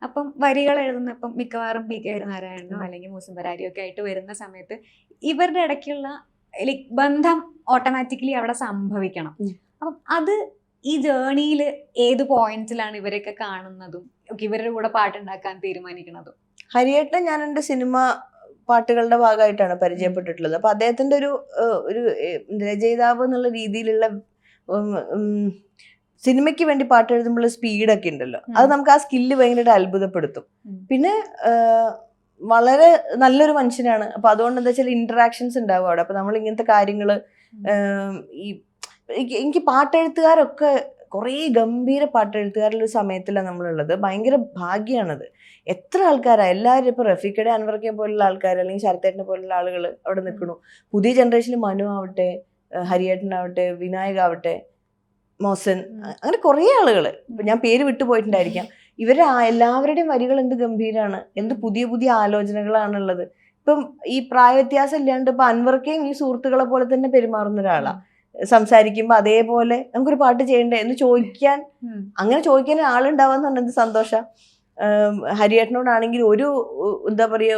അപ്പം വരികൾ എഴുതുന്നപ്പം മിക്കവാറും പി കെ ഹരിനാരായണനോ അല്ലെങ്കിൽ മൂസം പരാരിയോ ഒക്കെ ആയിട്ട് വരുന്ന സമയത്ത് ഇവരുടെ ഇടയ്ക്കുള്ള ബന്ധം ഓട്ടോമാറ്റിക്കലി അവിടെ സംഭവിക്കണം. അപ്പം അത് ഈ ജേർണിയിൽ ഏത് പോയിന്റിലാണ് ഇവരൊക്കെ കാണുന്നതും ഇവരുടെ കൂടെ പാട്ടുണ്ടാക്കാൻ തീരുമാനിക്കുന്നതും? ഹരിയേട്ടൻ ഞാൻ എൻ്റെ സിനിമ പാട്ടുകളുടെ ഭാഗമായിട്ടാണ് പരിചയപ്പെട്ടിട്ടുള്ളത്. അപ്പൊ അദ്ദേഹത്തിന്റെ ഒരു രചയിതാവ് എന്നുള്ള രീതിയിലുള്ള സിനിമയ്ക്ക് വേണ്ടി പാട്ട് എഴുതുമ്പോൾ സ്പീഡൊക്കെ ഉണ്ടല്ലോ, അത് നമുക്ക് ആ സ്കില്ല് ഭയങ്കരമായിട്ട് അത്ഭുതപ്പെടുത്തും. പിന്നെ വളരെ നല്ലൊരു മനുഷ്യനാണ്. അപ്പൊ അതുകൊണ്ട് എന്താ വെച്ചാൽ ഇന്ററാക്ഷൻസ് ഉണ്ടാവും അവിടെ. അപ്പൊ നമ്മൾ ഇങ്ങനത്തെ കാര്യങ്ങള് എനിക്ക് പാട്ടെഴുത്തുകാരൊക്കെ കുറേ ഗംഭീര പാട്ടെഴുത്തുകാരുടെ സമയത്തിലാണ് നമ്മളുള്ളത്. ഭയങ്കര ഭാഗ്യമാണത്. എത്ര ആൾക്കാരാണ്, എല്ലാവരും ഇപ്പൊ റഫീഖയുടെ അൻവർക്കെ പോലുള്ള ആൾക്കാർ അല്ലെങ്കിൽ ശരത്തേട്ടനെ പോലുള്ള ആളുകൾ അവിടെ നിൽക്കണു. പുതിയ ജനറേഷനിൽ മനു ആവട്ടെ, ഹരിയേട്ടനാവട്ടെ, വിനായക് ആവട്ടെ, മോസൻ, അങ്ങനെ കുറേ ആളുകൾ, ഞാൻ പേര് വിട്ടുപോയിട്ടുണ്ടായിരിക്കാം. എല്ലാവരുടെയും വരികൾ എന്ത് ഗംഭീരാണ്, എന്ത് പുതിയ പുതിയ ആലോചനകളാണുള്ളത്. ഇപ്പം ഈ പ്രായവ്യത്യാസം ഇല്ലാണ്ട് ഇപ്പൊ അൻവർക്കയും ഈ സുഹൃത്തുക്കളെ പോലെ തന്നെ പെരുമാറുന്ന ഒരാളാണ്. സംസാരിക്കുമ്പോ അതേപോലെ നമുക്കൊരു പാട്ട് ചെയ്യണ്ടേ എന്ന് ചോദിക്കാൻ, അങ്ങനെ ചോദിക്കാൻ ആളുണ്ടാവാന്ന് പറഞ്ഞത് സന്തോഷം. ഹരിയേട്ടനോടാണെങ്കിൽ ഒരു എന്താ പറയാ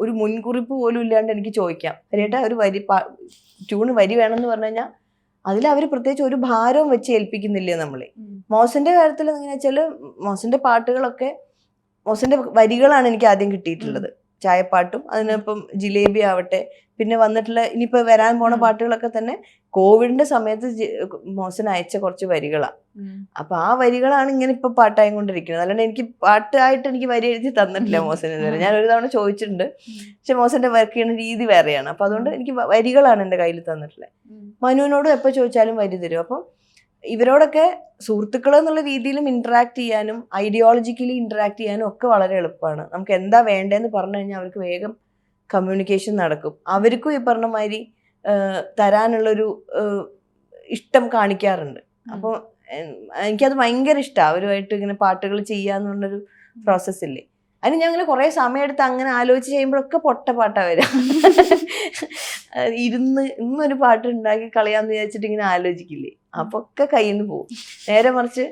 ഒരു മുൻകുറിപ്പ് പോലും ഇല്ലാണ്ട് എനിക്ക് ചോദിക്കാം, ഹരിയേട്ട ഒരു ട്യൂണ് വരി വേണമെന്ന് പറഞ്ഞു കഴിഞ്ഞാൽ അതിൽ അവർ പ്രത്യേകിച്ച് ഒരു ഭാരവും വെച്ച് ഏൽപ്പിക്കുന്നില്ലേ നമ്മളെ. മോസിന്റെ കാര്യത്തിൽ എങ്ങനെ വെച്ചാല് മോസിന്റെ പാട്ടുകളൊക്കെ, മോസിന്റെ വരികളാണ് എനിക്ക് ആദ്യം കിട്ടിയിട്ടുള്ളത്. ചായപ്പാട്ടും അതിനൊപ്പം ജിലേബി ആവട്ടെ, പിന്നെ വന്നിട്ടുള്ള ഇനിയിപ്പോ വരാൻ പോണ പാട്ടുകളൊക്കെ തന്നെ കോവിഡിന്റെ സമയത്ത് മോസൻ അയച്ച കുറച്ച് വരികളാണ്. അപ്പൊ ആ വരികളാണ് ഇങ്ങനെ ഇപ്പൊ പാട്ടായി കൊണ്ടിരിക്കുന്നത്. അല്ലാണ്ട് എനിക്ക് പാട്ടായിട്ട് എനിക്ക് വരി എഴുതി തന്നിട്ടില്ല മോസൻ ഇതുവരെ. ഞാൻ ഒരു തവണ ചോദിച്ചിട്ടുണ്ട്, പക്ഷെ മോസന്റെ വർക്ക് ചെയ്യുന്ന രീതി വേറെയാണ്. അപ്പൊ അതുകൊണ്ട് എനിക്ക് വരികളാണ് എൻ്റെ കയ്യിൽ തന്നിട്ടുള്ളത്. മനുവിനോടും എപ്പോൾ ചോദിച്ചാലും വരി തരും. അപ്പം ഇവരോടൊക്കെ സുഹൃത്തുക്കൾ എന്നുള്ള രീതിയിലും ഇന്ററാക്ട് ചെയ്യാനും ഐഡിയോളജിക്കലി ഇന്ററാക്ട് ചെയ്യാനും ഒക്കെ വളരെ എളുപ്പമാണ്. നമുക്ക് എന്താ വേണ്ടതെന്ന് പറഞ്ഞു കഴിഞ്ഞാൽ അവർക്ക് വേഗം കമ്മ്യൂണിക്കേഷൻ നടക്കും. അവർക്കും ഈ പറഞ്ഞ മാതിരി തരാനുള്ളൊരു ഇഷ്ടം കാണിക്കാറുണ്ട്. അപ്പോൾ എനിക്കത് ഭയങ്കര ഇഷ്ടമാണ് അവരുമായിട്ട് ഇങ്ങനെ പാട്ടുകൾ ചെയ്യാന്ന് പറഞ്ഞൊരു പ്രോസസ്സില്ലേ. അതിന് ഞാൻ അങ്ങനെ കുറേ സമയമെടുത്ത് അങ്ങനെ ആലോചിച്ച് ചെയ്യുമ്പോഴൊക്കെ പൊട്ട പാട്ടാ വരാം. ഇന്നൊരു പാട്ട് ഉണ്ടാക്കി കളയാന്ന് വിചാരിച്ചിട്ട് ഇങ്ങനെ ആലോചിക്കില്ലേ, അപ്പൊ ഒക്കെ കയ്യിൽ നിന്ന് പോകും. നേരെ മറിച്ച്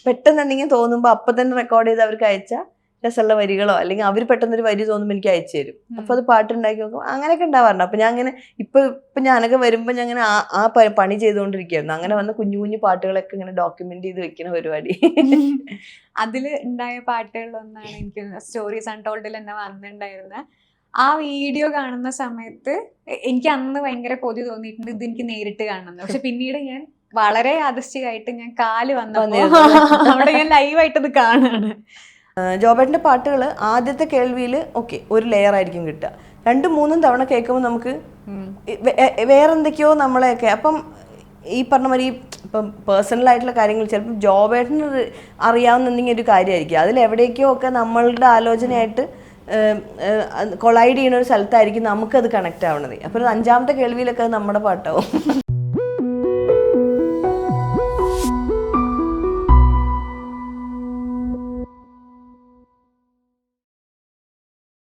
പെട്ടെന്ന് എന്തെങ്കിലും തോന്നുമ്പോൾ അപ്പൊ തന്നെ റെക്കോർഡ് ചെയ്ത് അവർക്ക് അയച്ചാൽ രസമുള്ള വരികളോ അല്ലെങ്കിൽ അവർ പെട്ടെന്നൊരു വരി തോന്നുമ്പോൾ എനിക്ക് അയച്ചു തരും. അപ്പൊ അത് പാട്ടുണ്ടാക്കി നോക്കും. അങ്ങനെയൊക്കെ ഉണ്ടാവാറുണ്ട്. അപ്പൊ ഞാൻ അങ്ങനെ ഇപ്പൊ ഞാനൊക്കെ വരുമ്പോ ഞാൻ അങ്ങനെ ആ പണി ചെയ്തുകൊണ്ടിരിക്കുകയായിരുന്നു. അങ്ങനെ വന്ന കുഞ്ഞു കുഞ്ഞു പാട്ടുകളൊക്കെ ഇങ്ങനെ ഡോക്യുമെന്റ് ചെയ്ത് വെക്കുന്ന പരിപാടി. അതിൽ ഉണ്ടായ പാട്ടുകളിലൊന്നാണ് എനിക്ക് സ്റ്റോറീസ് അൺടോൾഡിൽ തന്നെ വന്നിട്ടുണ്ടായിരുന്ന ആ വീഡിയോ കാണുന്ന സമയത്ത് എനിക്ക് അന്ന് ഭയങ്കര കൊതി തോന്നിയിട്ടുണ്ട് ഇത് എനിക്ക് നേരിട്ട് കാണണം. പക്ഷെ പിന്നീട് ഞാൻ വളരെ യാദൃശ്ചികമായിട്ട് ഞാൻ കാല് വന്നപ്പോ അവിടെ ഞാൻ ലൈവായിട്ട് ഇത് കാണാണ്. ജോബേട്ടൻ്റെ പാട്ടുകൾ ആദ്യത്തെ കേൾവിയിൽ ഓക്കെ ഒരു ലെയർ ആയിരിക്കും കിട്ടുക. 2-3 തവണ കേൾക്കുമ്പോൾ നമുക്ക് വേറെന്തൊക്കെയോ നമ്മളെയൊക്കെ അപ്പം ഈ പറഞ്ഞ മാതിരി ഇപ്പം പേഴ്സണലായിട്ടുള്ള കാര്യങ്ങൾ ചിലപ്പോൾ ജോബേട്ടന് അറിയാവുന്ന എന്തെങ്കിലും ഒരു കാര്യമായിരിക്കും, അതിലെവിടേക്കോ ഒക്കെ നമ്മളുടെ ആലോചനയായിട്ട് കൊളൈഡ് ചെയ്യുന്ന ഒരു സ്ഥലത്തായിരിക്കും നമുക്കത് കണക്റ്റ് ആവണത്. അപ്പോൾ 5ാമത്തെ കേൾവിയിലൊക്കെ അത് നമ്മുടെ പാട്ടാവും.